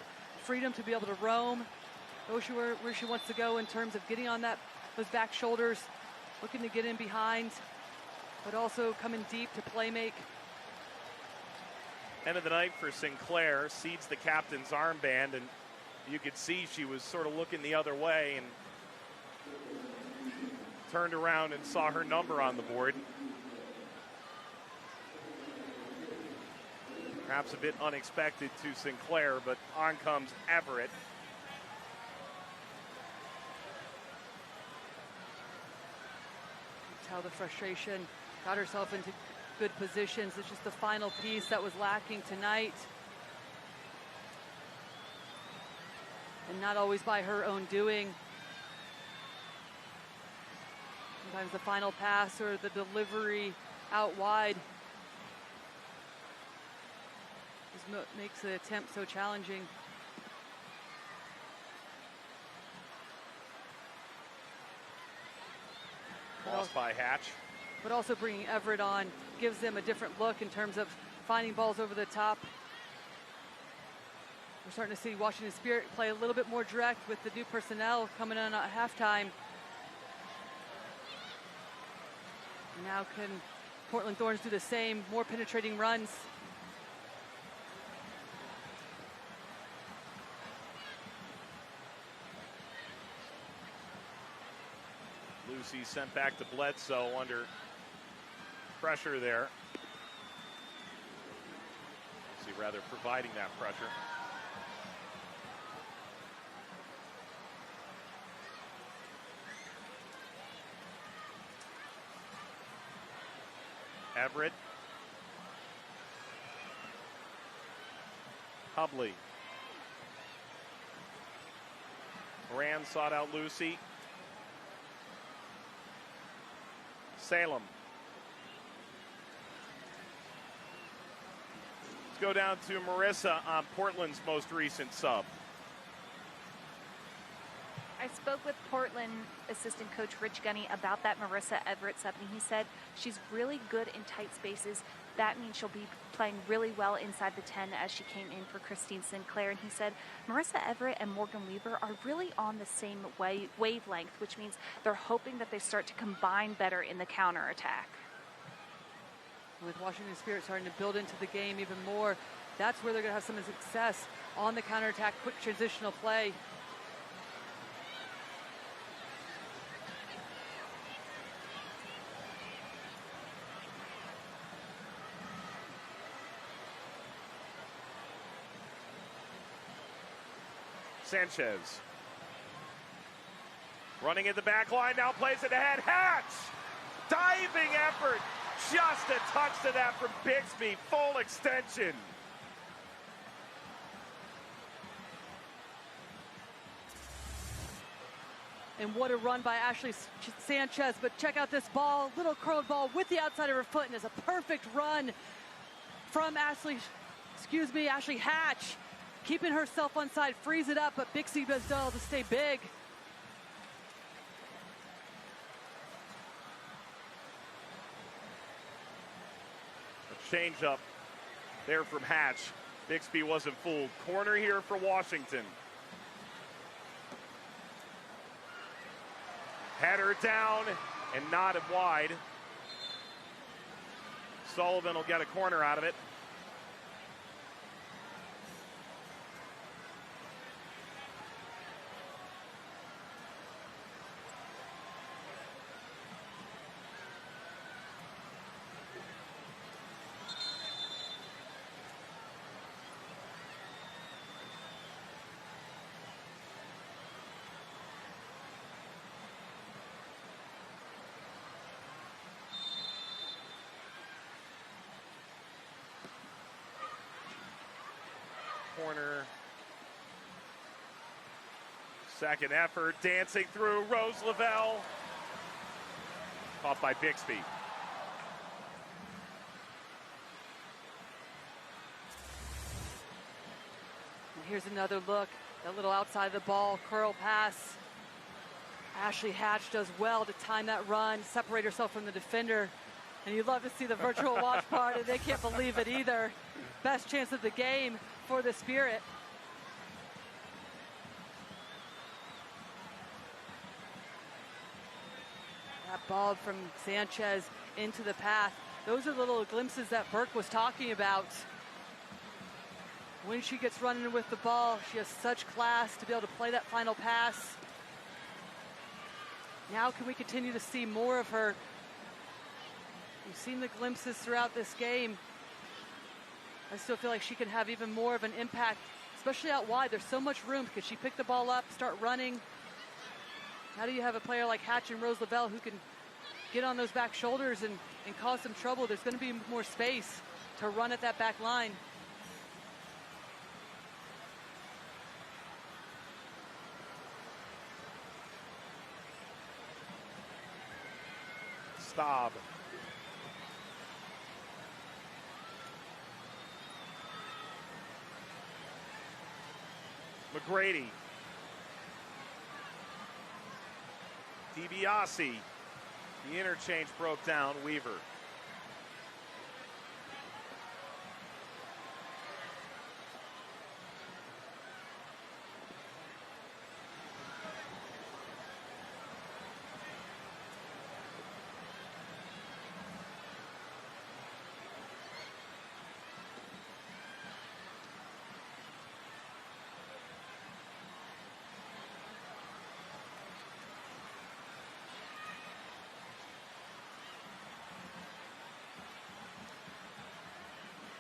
freedom to be able to roam, go where she wants to go in terms of getting on those back shoulders, looking to get in behind, but also coming deep to play make. End of the night for Sinclair, cedes the captain's armband, and you could see she was sort of looking the other way and turned around and saw her number on the board. Perhaps a bit unexpected to Sinclair, but on comes Everett. You tell the frustration, got herself into good positions. It's just the final piece that was lacking tonight. And not always by her own doing. Sometimes the final pass or the delivery out wide makes the attempt so challenging. Lost by Hatch. But also bringing Everett on gives them a different look in terms of finding balls over the top. We're starting to see Washington Spirit play a little bit more direct with the new personnel coming in at halftime. And now can Portland Thorns do the same, more penetrating runs. Lucy sent back to Bledsoe under pressure there. Lucy rather providing that pressure. Everett. Hubley. Moran sought out Lucy. Salem. Let's go down to Marissa on Portland's most recent sub. I spoke with Portland assistant coach Rich Gunny about that Marissa Everett sub, and he said she's really good in tight spaces. That means she'll be playing really well inside the 10 as she came in for Christine Sinclair. And he said Marissa Everett and Morgan Weaver are really on the same wavelength, which means they're hoping that they start to combine better in the counterattack. With Washington Spirit starting to build into the game even more, that's where they're going to have some success on the counterattack, quick transitional play. Sanchez. Running in the back line, now plays it ahead. Hatch! Diving effort. Just a touch to that from Bixby. Full extension. And what a run by Ashley Sanchez. But check out this ball, little curled ball with the outside of her foot, and it's a perfect run from Ashley Hatch. Keeping herself onside, frees it up, but Bixby does well to stay big. A change up there from Hatch. Bixby wasn't fooled. Corner here for Washington. Header down and nodded wide. Sullivan will get a corner out of it. corner. Second effort, dancing through Rose Lavelle. Caught by Bixby. And here's another look. That little outside the ball curl pass. Ashley Hatch does well to time that run, separate herself from the defender. And you love to see the virtual watch party. They can't believe it either. Best chance of the game for the Spirit. That ball from Sanchez into the path. Those are little glimpses that Burke was talking about. When she gets running with the ball, she has such class to be able to play that final pass. Now can we continue to see more of her? We've seen the glimpses throughout this game. I still feel like she can have even more of an impact, especially out wide. There's so much room. Could she pick the ball up, start running? How do you have a player like Hatch and Rose Lavelle who can get on those back shoulders and cause some trouble? There's going to be more space to run at that back line. Staub. McGrady. DiBiase. The interchange broke down. Weaver.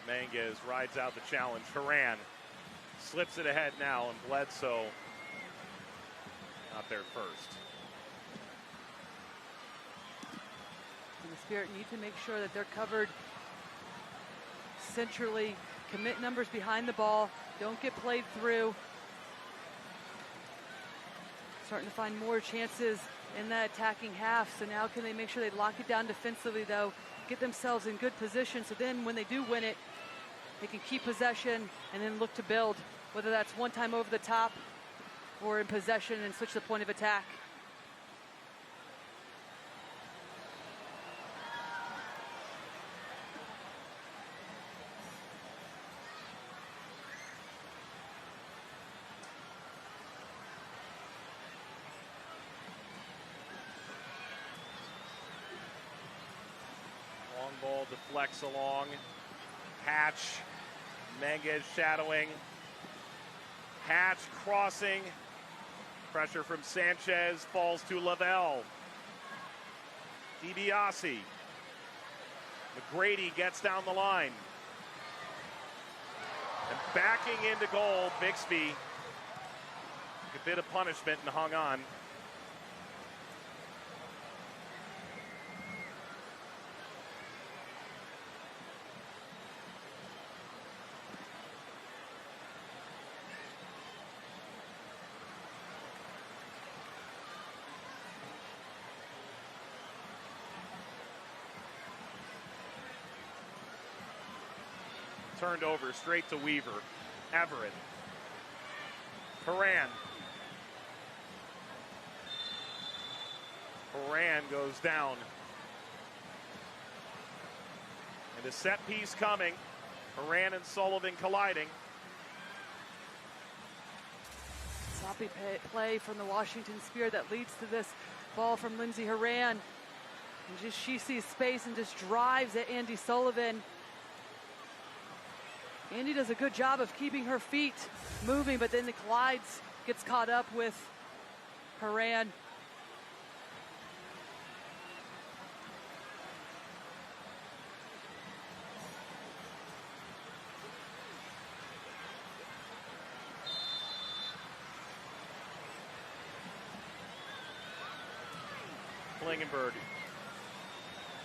Manguez rides out the challenge. Haran slips it ahead now, and Bledsoe not there first. And the Spirit need to make sure that they're covered centrally, commit numbers behind the ball, don't get played through. Starting to find more chances in that attacking half, so now can they make sure they lock it down defensively, though, get themselves in good position, so then when they do win it, they can keep possession and then look to build, whether that's one time over the top or in possession and switch the point of attack. Long ball deflects along. Hatch, Manguez shadowing. Hatch crossing. Pressure from Sanchez, falls to Lavelle. DiBiase. McGrady gets down the line. And backing into goal, Bixby. A bit of punishment and hung on. Turned over straight to Weaver. Everett. Haran. Haran goes down. And a set piece coming. Haran and Sullivan colliding. Sloppy play from the Washington Spirit that leads to this ball from Lindsey Haran. And just she sees space and just drives at Andy Sullivan. Andy does a good job of keeping her feet moving, but then the collides, gets caught up with Haran. Klingenberg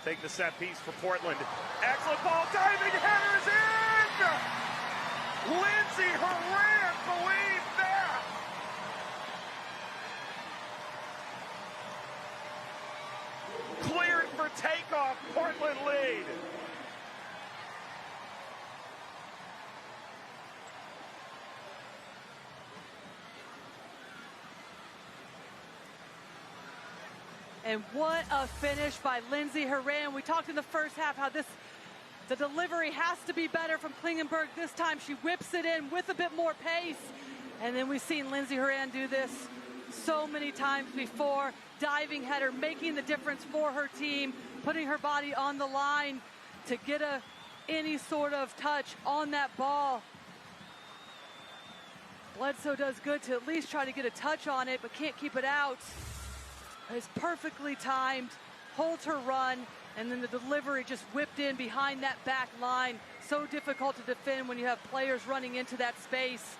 take the set piece for Portland. Excellent ball, diving header is in! Lindsay Lindsey Horan believed that. Cleared for takeoff, Portland lead. And what a finish by Lindsey Horan. We talked in the first half how the delivery has to be better from Klingenberg. This time she whips it in with a bit more pace. And then we've seen Lindsey Horan do this so many times before. Diving header, making the difference for her team, putting her body on the line to get any sort of touch on that ball. Bledsoe does good to at least try to get a touch on it, but can't keep it out. It's perfectly timed, holds her run, and then the delivery just whipped in behind that back line. So difficult to defend when you have players running into that space.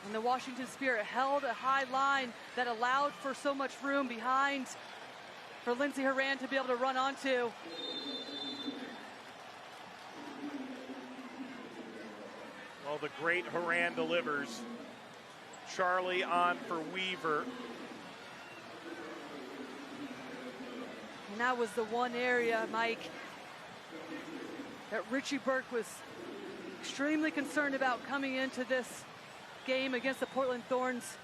And the Washington Spirit held a high line that allowed for so much room behind for Lindsey Horan to be able to run onto. Well, the great Horan delivers. Charlie on for Weaver. And that was the one area, Mike, that Richie Burke was extremely concerned about coming into this game against the Portland Thorns.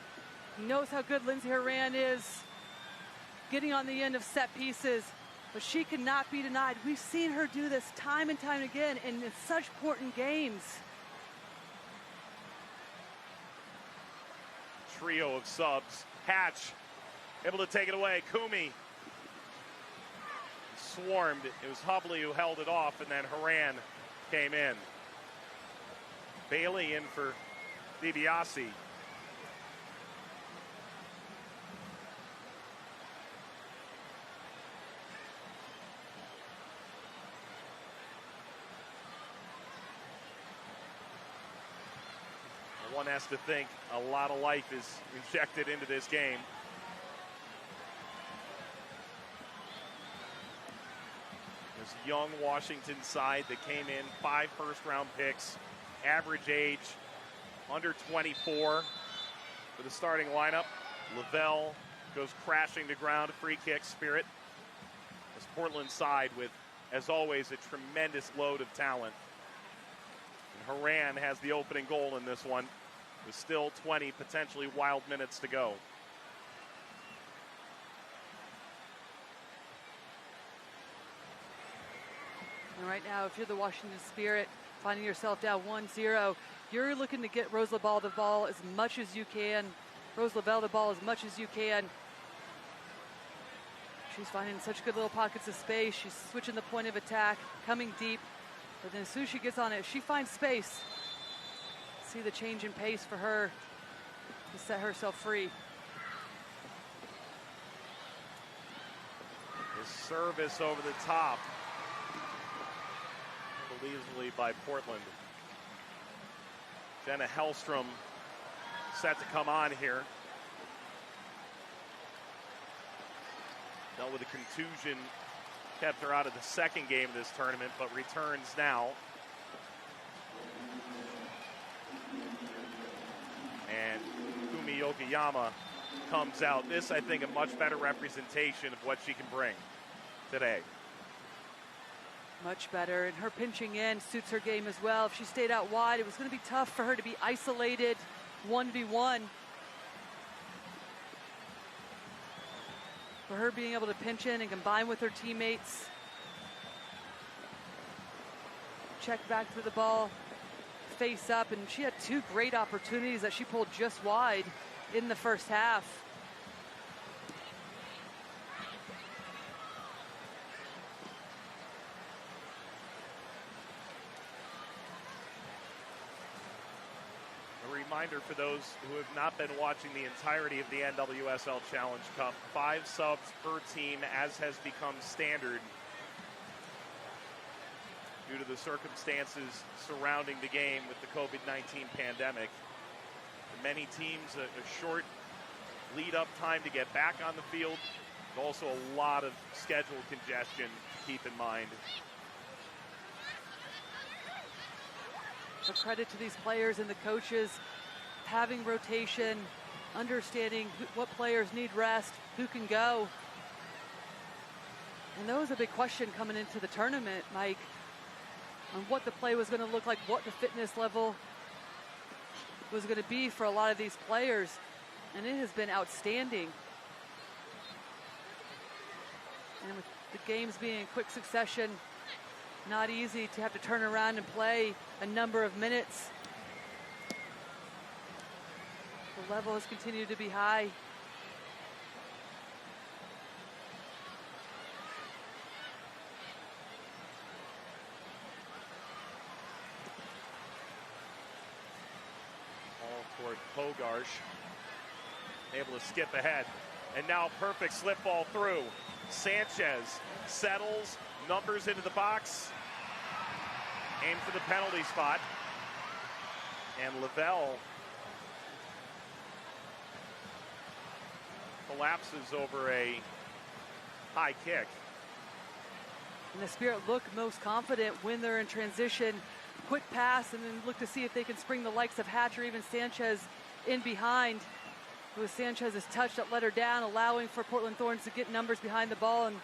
He knows how good Lindsey Horan is getting on the end of set pieces, but she cannot be denied. We've seen her do this time and time again in such important games. Trio of subs. Hatch able to take it away. Kumi swarmed. It was Hubley who held it off, and then Horan came in. Bailey in for DiBiase. One has to think a lot of life is injected into this game. This young Washington side that came in 5 first-round picks, average age under 24 for the starting lineup. Lavelle goes crashing to ground, free kick, Spirit. This Portland side with, as always, a tremendous load of talent. And Horan has the opening goal in this one, with still 20 potentially wild minutes to go. And right now, if you're the Washington Spirit, finding yourself down 1-0, you're looking to get Rose Lavelle the ball as much as you can. Rose Lavelle the ball as much as you can. She's finding such good little pockets of space. She's switching the point of attack, coming deep. But then as soon as she gets on it, if she finds space, see the change in pace for her to set herself free. His service over the top. Unbelievably by Portland. Jenna Hellstrom set to come on here. Dealt with a contusion, kept her out of the second game of this tournament, but returns now. And Kumi Yokoyama comes out. This, I think, a much better representation of what she can bring today. Much better, and her pinching in suits her game as well. If she stayed out wide, it was going to be tough for her to be isolated 1v1. For her being able to pinch in and combine with her teammates. Check back to the ball, face up, and she had 2 great opportunities that she pulled just wide in the first half. Reminder for those who have not been watching the entirety of the NWSL Challenge Cup, 5 subs per team, as has become standard due to the circumstances surrounding the game with the COVID-19 pandemic. For many teams, a short lead-up time to get back on the field, but also a lot of schedule congestion to keep in mind. But credit to these players and the coaches, having rotation, understanding what players need rest, who can go. And that was a big question coming into the tournament, Mike, on what the play was going to look like, what the fitness level was going to be for a lot of these players. And it has been outstanding. And with the games being in quick succession, not easy to have to turn around and play a number of minutes. The level has continued to be high. Toward Pogarsh, able to skip ahead, and now perfect slip ball through. Sanchez settles, numbers into the box, aim for the penalty spot, and Lavelle collapses over a high kick. And the Spirit look most confident when they're in transition. Quick pass, and then look to see if they can spring the likes of Hatch or even Sanchez in behind. It was Sanchez's touch that let her down, allowing for Portland Thorns to get numbers behind the ball and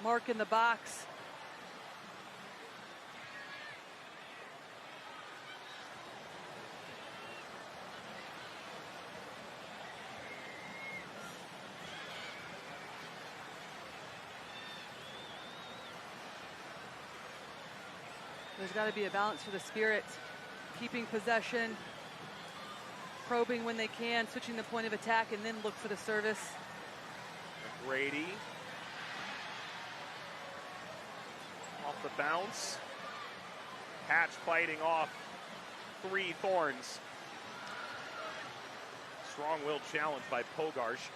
mark in the box. There's got to be a balance for the Spirit, keeping possession, probing when they can, switching the point of attack, and then look for the service. Grady off the bounce. Hatch fighting off 3 Thorns. Strong-willed challenge by Pogarsh.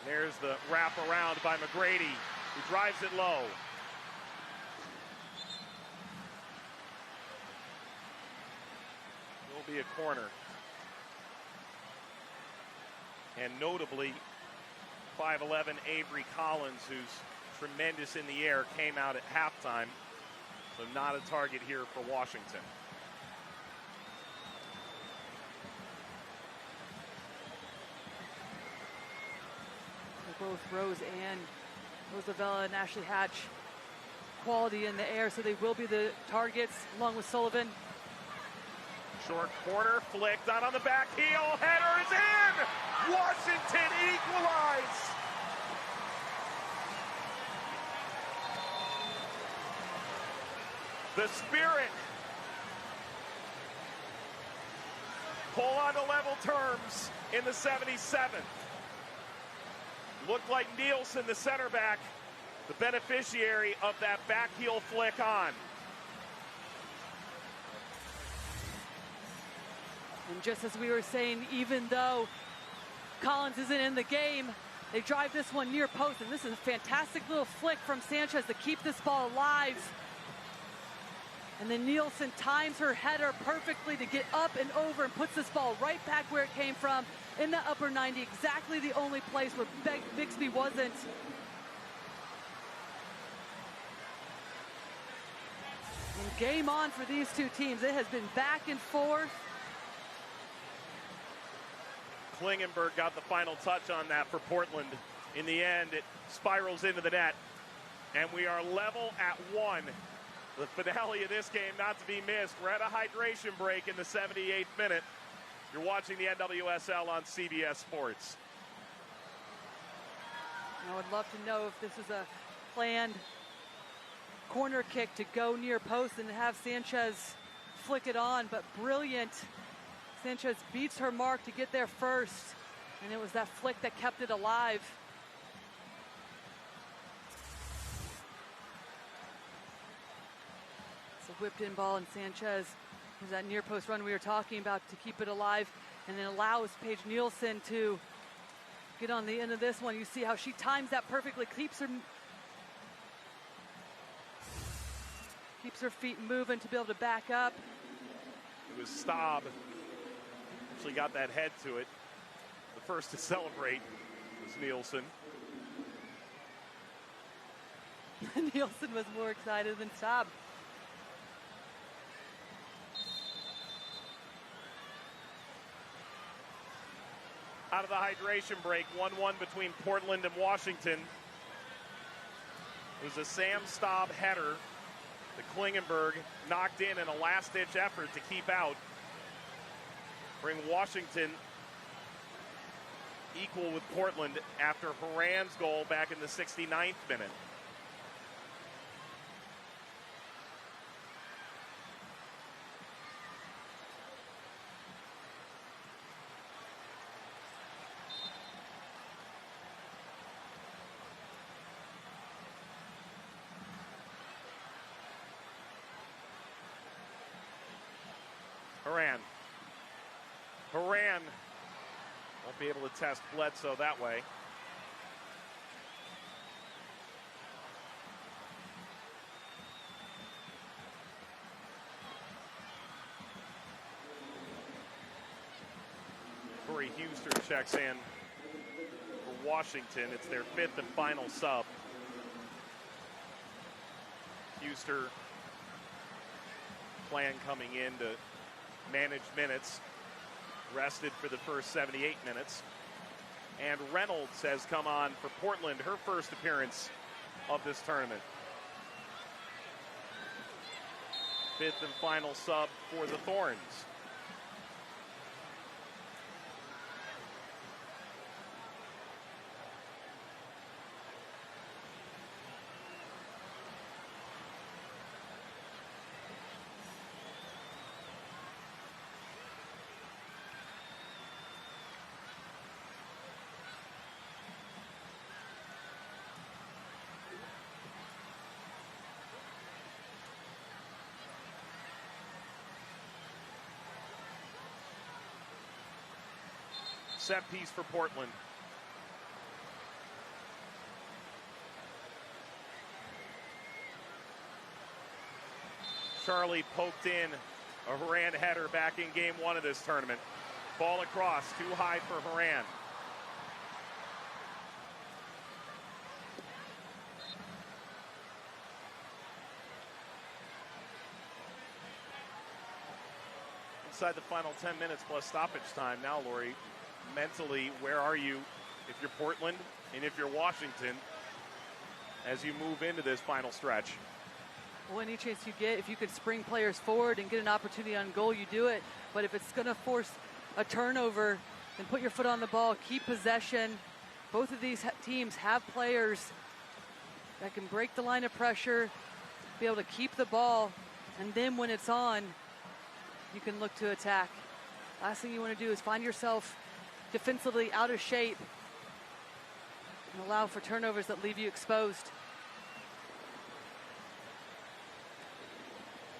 There's the wrap around by McGrady, who drives it low. Will be a corner. And notably, 5'11" Avery Collins, who's tremendous in the air, came out at halftime. So not a target here for Washington. Both Rose and Rosavella and Ashley Hatch quality in the air, so they will be the targets along with Sullivan. Short corner, flicked on the back heel, header is in! Washington equalize! The Spirit pull on to level terms in the 77th. Looked like Nielsen, the center back, the beneficiary of that back heel flick on. And just as we were saying, even though Collins isn't in the game, they drive this one near post, and this is a fantastic little flick from Sanchez to keep this ball alive. And then Nielsen times her header perfectly to get up and over and puts this ball right back where it came from in the upper 90, exactly the only place where Bixby wasn't. And game on for these two teams. It has been back and forth. Klingenberg got the final touch on that for Portland. In the end, it spirals into the net, and we are level at 1. The finale of this game not to be missed. We're at a hydration break in the 78th minute. You're watching the NWSL on CBS Sports. I would love to know if this is a planned corner kick to go near post and have Sanchez flick it on, but brilliant. Sanchez beats her mark to get there first, and it was that flick that kept it alive. It's a whipped in ball, and Sanchez was that near post run we were talking about to keep it alive, and then allows Paige Nielsen to get on the end of this one. You see how she times that perfectly, keeps her feet moving to be able to back up. It was Staub. Actually got that head to it. The first to celebrate was Nielsen. Nielsen was more excited than Staub. Out of the hydration break, 1-1 between Portland and Washington. It was a Sam Staub header that Klingenberg knocked in a last-ditch effort to keep out. Bring Washington equal with Portland after Horan's goal back in the 69th minute. Horan won't be able to test Bledsoe that way. Corey Huster checks in for Washington. It's their 5th and final sub. Huster plan coming in to manage minutes. Rested for the first 78 minutes. And Reynolds has come on for Portland, her first appearance of this tournament. 5th and final sub for the Thorns. Set piece for Portland. Charlie poked in a Horan header back in game 1 of this tournament. Ball across, too high for Horan. Inside the final 10 minutes plus stoppage time now, Lori. Mentally, where are you if you're Portland and if you're Washington as you move into this final stretch? Well, any chance you get, if you could spring players forward and get an opportunity on goal, you do it. But if it's going to force a turnover, then put your foot on the ball, keep possession. Both of these teams have players that can break the line of pressure, be able to keep the ball, and then when it's on, you can look to attack. Last thing you want to do is find yourself defensively out of shape and allow for turnovers that leave you exposed.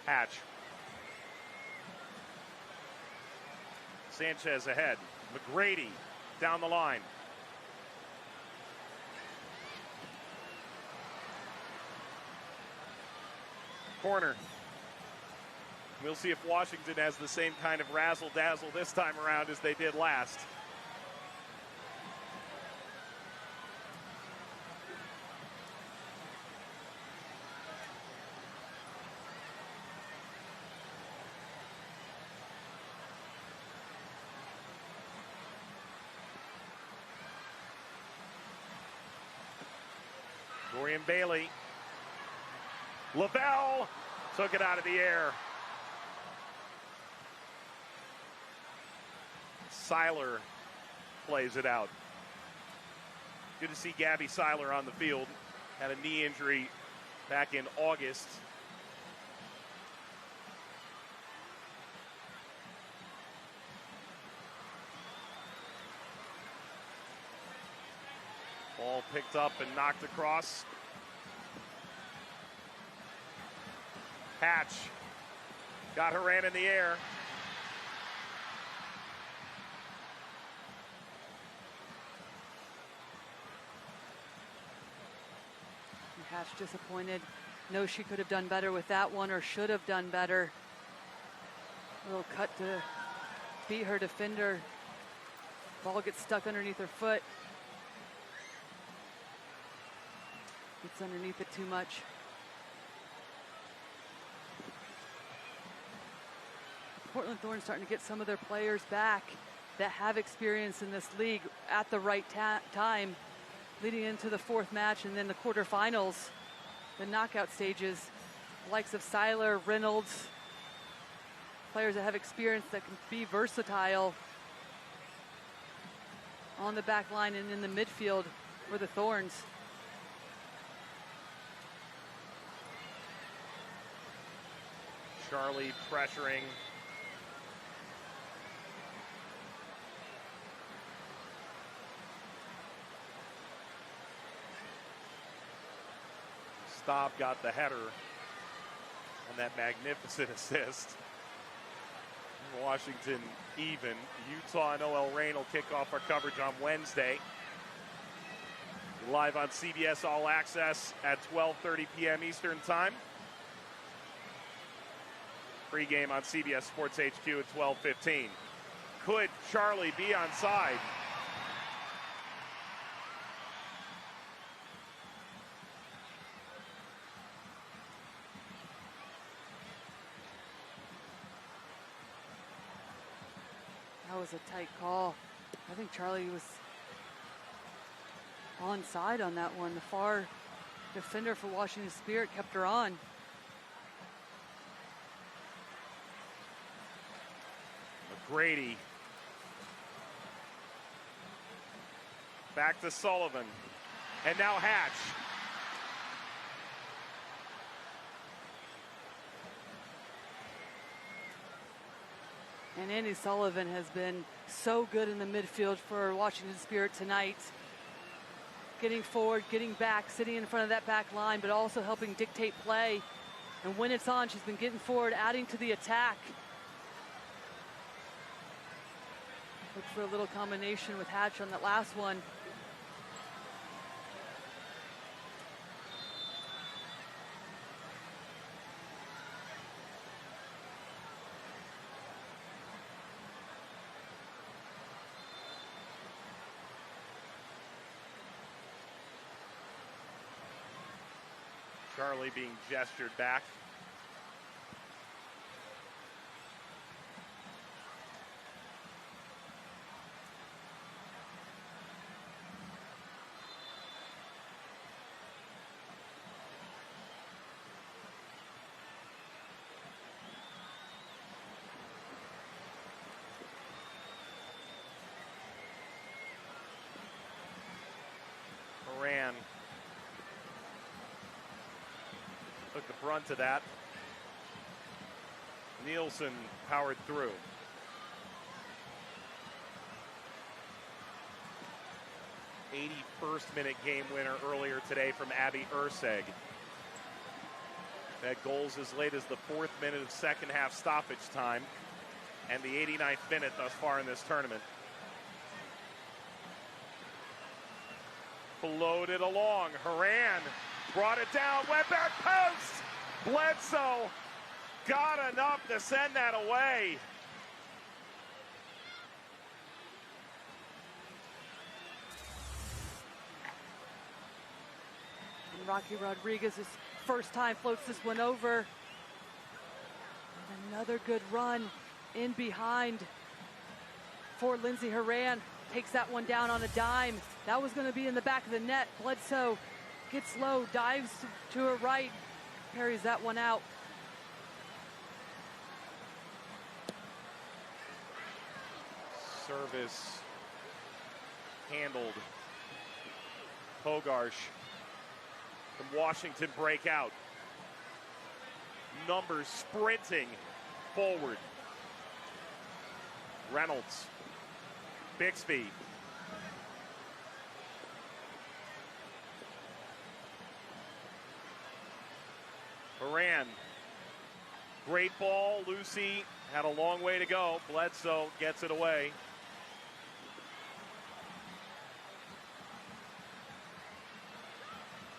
Hatch. Sanchez ahead. McGrady down the line. Corner. We'll see if Washington has the same kind of razzle-dazzle this time around as they did last. Dorian Bailey. Lavelle took it out of the air. Seiler plays it out. Good to see Gabby Seiler on the field. Had a knee injury back in August. Ball picked up and knocked across. Hatch got Horan in the air. Hatch disappointed. Knows she could have done better with that one, or should have done better. A little cut to beat her defender. Ball gets stuck underneath her foot. Gets underneath it too much. Portland Thorns starting to get some of their players back that have experience in this league at the right time, leading into the fourth match and then the quarterfinals, the knockout stages. The likes of Seiler, Reynolds, players that have experience that can be versatile on the back line and in the midfield for the Thorns. Charlie pressuring. Staub got the header on that magnificent assist. Washington even. Utah and OL Reign will kick off our coverage on Wednesday. Live on CBS All Access at 12:30 p.m. Eastern Time. Pre-game on CBS Sports HQ at 12:15. Could Charlie be onside? That was a tight call. I think Charlie was onside on that one. The far defender for Washington Spirit kept her on. McGrady. Back to Sullivan. And now Hatch. And Andy Sullivan has been so good in the midfield for Washington Spirit tonight. Getting forward, getting back, sitting in front of that back line, but also helping dictate play. And when it's on, she's been getting forward, adding to the attack. Look for a little combination with Hatch on that last one. Charlie being gestured back. Moran took the brunt of that. Nielsen powered through. '81st minute game winner earlier today from Abby Urseg. Had goals as late as the 4th minute of second half stoppage time and the 89th minute thus far in this tournament. Floated along. Horan brought it down. Went back post. Bledsoe got enough to send that away. And Rocky Rodriguez's first time floats this one over. Another good run in behind for Lindsey Horan. Takes that one down on a dime. That was going to be in the back of the net. Bledsoe gets low, dives to her right, carries that one out. Service handled. Pogarsh from Washington breakout. Numbers sprinting forward. Reynolds. Bixby. Moran. Great ball. Lucy had a long way to go. Bledsoe gets it away.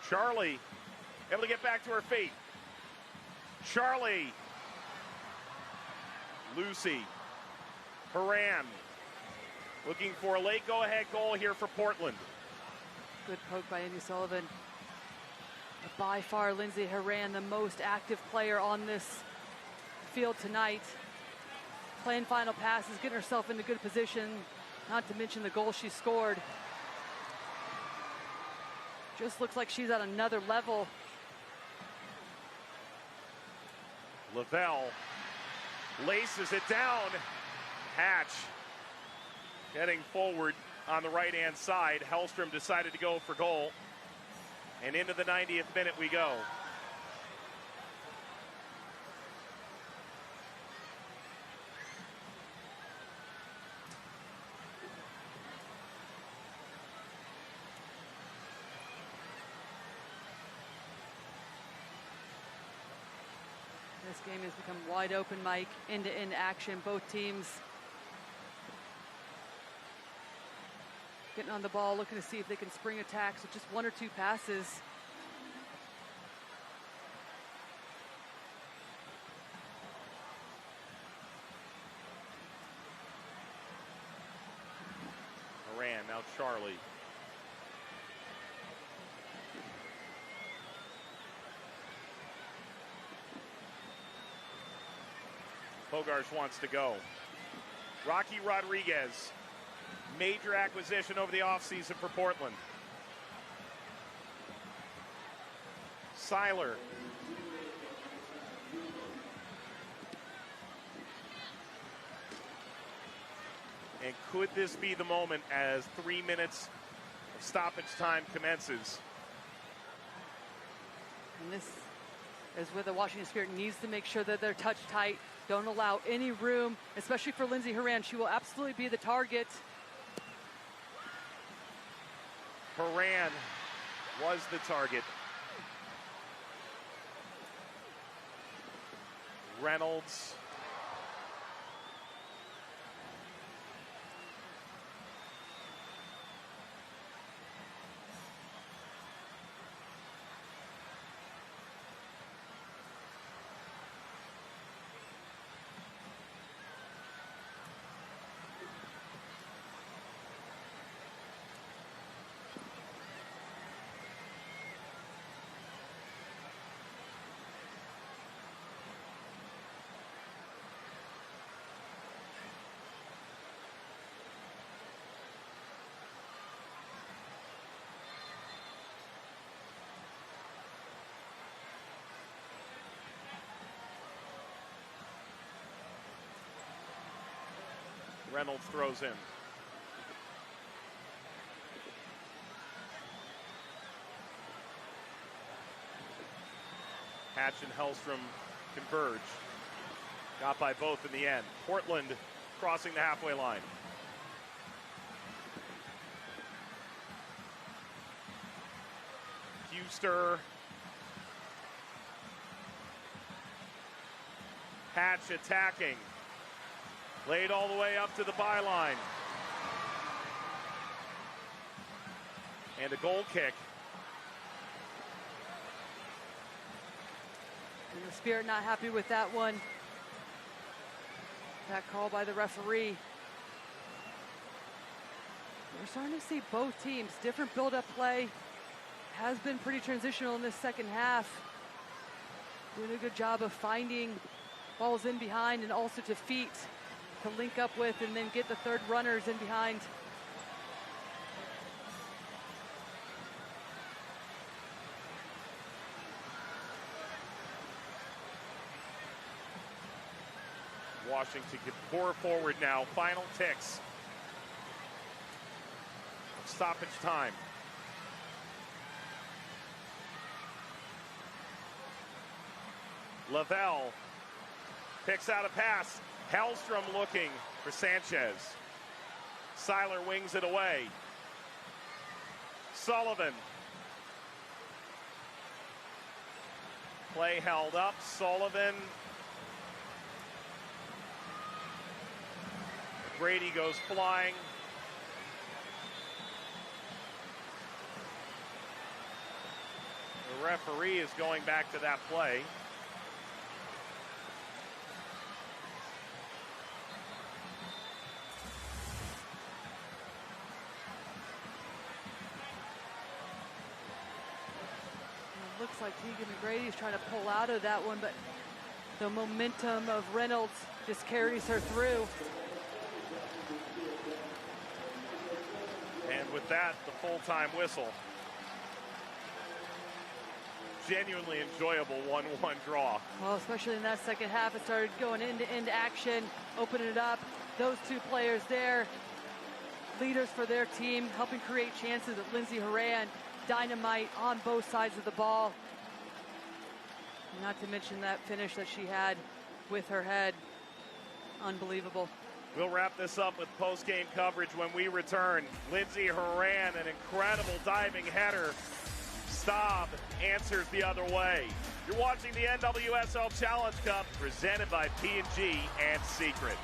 Charlie able to get back to her feet. Charlie. Lucy. Horan. Looking for a late go-ahead goal here for Portland. Good poke by Andy Sullivan. By far, Lindsay Horan, the most active player on this field tonight. Playing final passes, getting herself into good position, not to mention the goal she scored. Just looks like she's at another level. Lavelle laces it down. Hatch getting forward on the right-hand side. Hellstrom decided to go for goal. And into the 90th minute we go. This game has become wide open, Mike. End-to-end action. Both teams getting on the ball, looking to see if they can spring attacks with just one or two passes. Moran, now Charlie. Bogarts wants to go. Rocky Rodriguez, major acquisition over the offseason for Portland. Seiler. And could this be the moment as 3 minutes of stoppage time commences? And this is where the Washington Spirit needs to make sure that they're touch tight. Don't allow any room, especially for Lindsay Horan. She will absolutely be the target. Horan was the target. Reynolds. Reynolds throws in. Hatch and Hellstrom converge. Got by both in the end. Portland crossing the halfway line. Huster. Hatch attacking. Laid all the way up to the byline. And a goal kick. And the Spirit not happy with that one. That call by the referee. We're starting to see both teams, different build-up play. Has been pretty transitional in this second half. Doing a good job of finding balls in behind and also to feet to link up with and then get the third runners in behind. Washington can pour forward now. Final ticks. Stoppage time. Lavelle picks out a pass. Hellstrom looking for Sanchez. Seiler wings it away. Sullivan. Play held up. Sullivan. Brady goes flying. The referee is going back to that play. Looks Looks like Tegan McGrady's trying to pull out of that one, but the momentum of Reynolds just carries her through. And with that, the full-time whistle. Genuinely enjoyable 1-1 draw. Well, especially in that second half, it started going end-to-end action, opening it up. Those two players there, leaders for their team, helping create chances. At Lindsey Horan, dynamite on both sides of the ball. Not to mention that finish that she had with her head. Unbelievable. We'll wrap this up with post-game coverage when we return. Lindsey Horan, an incredible diving header. Staub answers the other way. You're watching the NWSL Challenge Cup presented by P&G and Secret.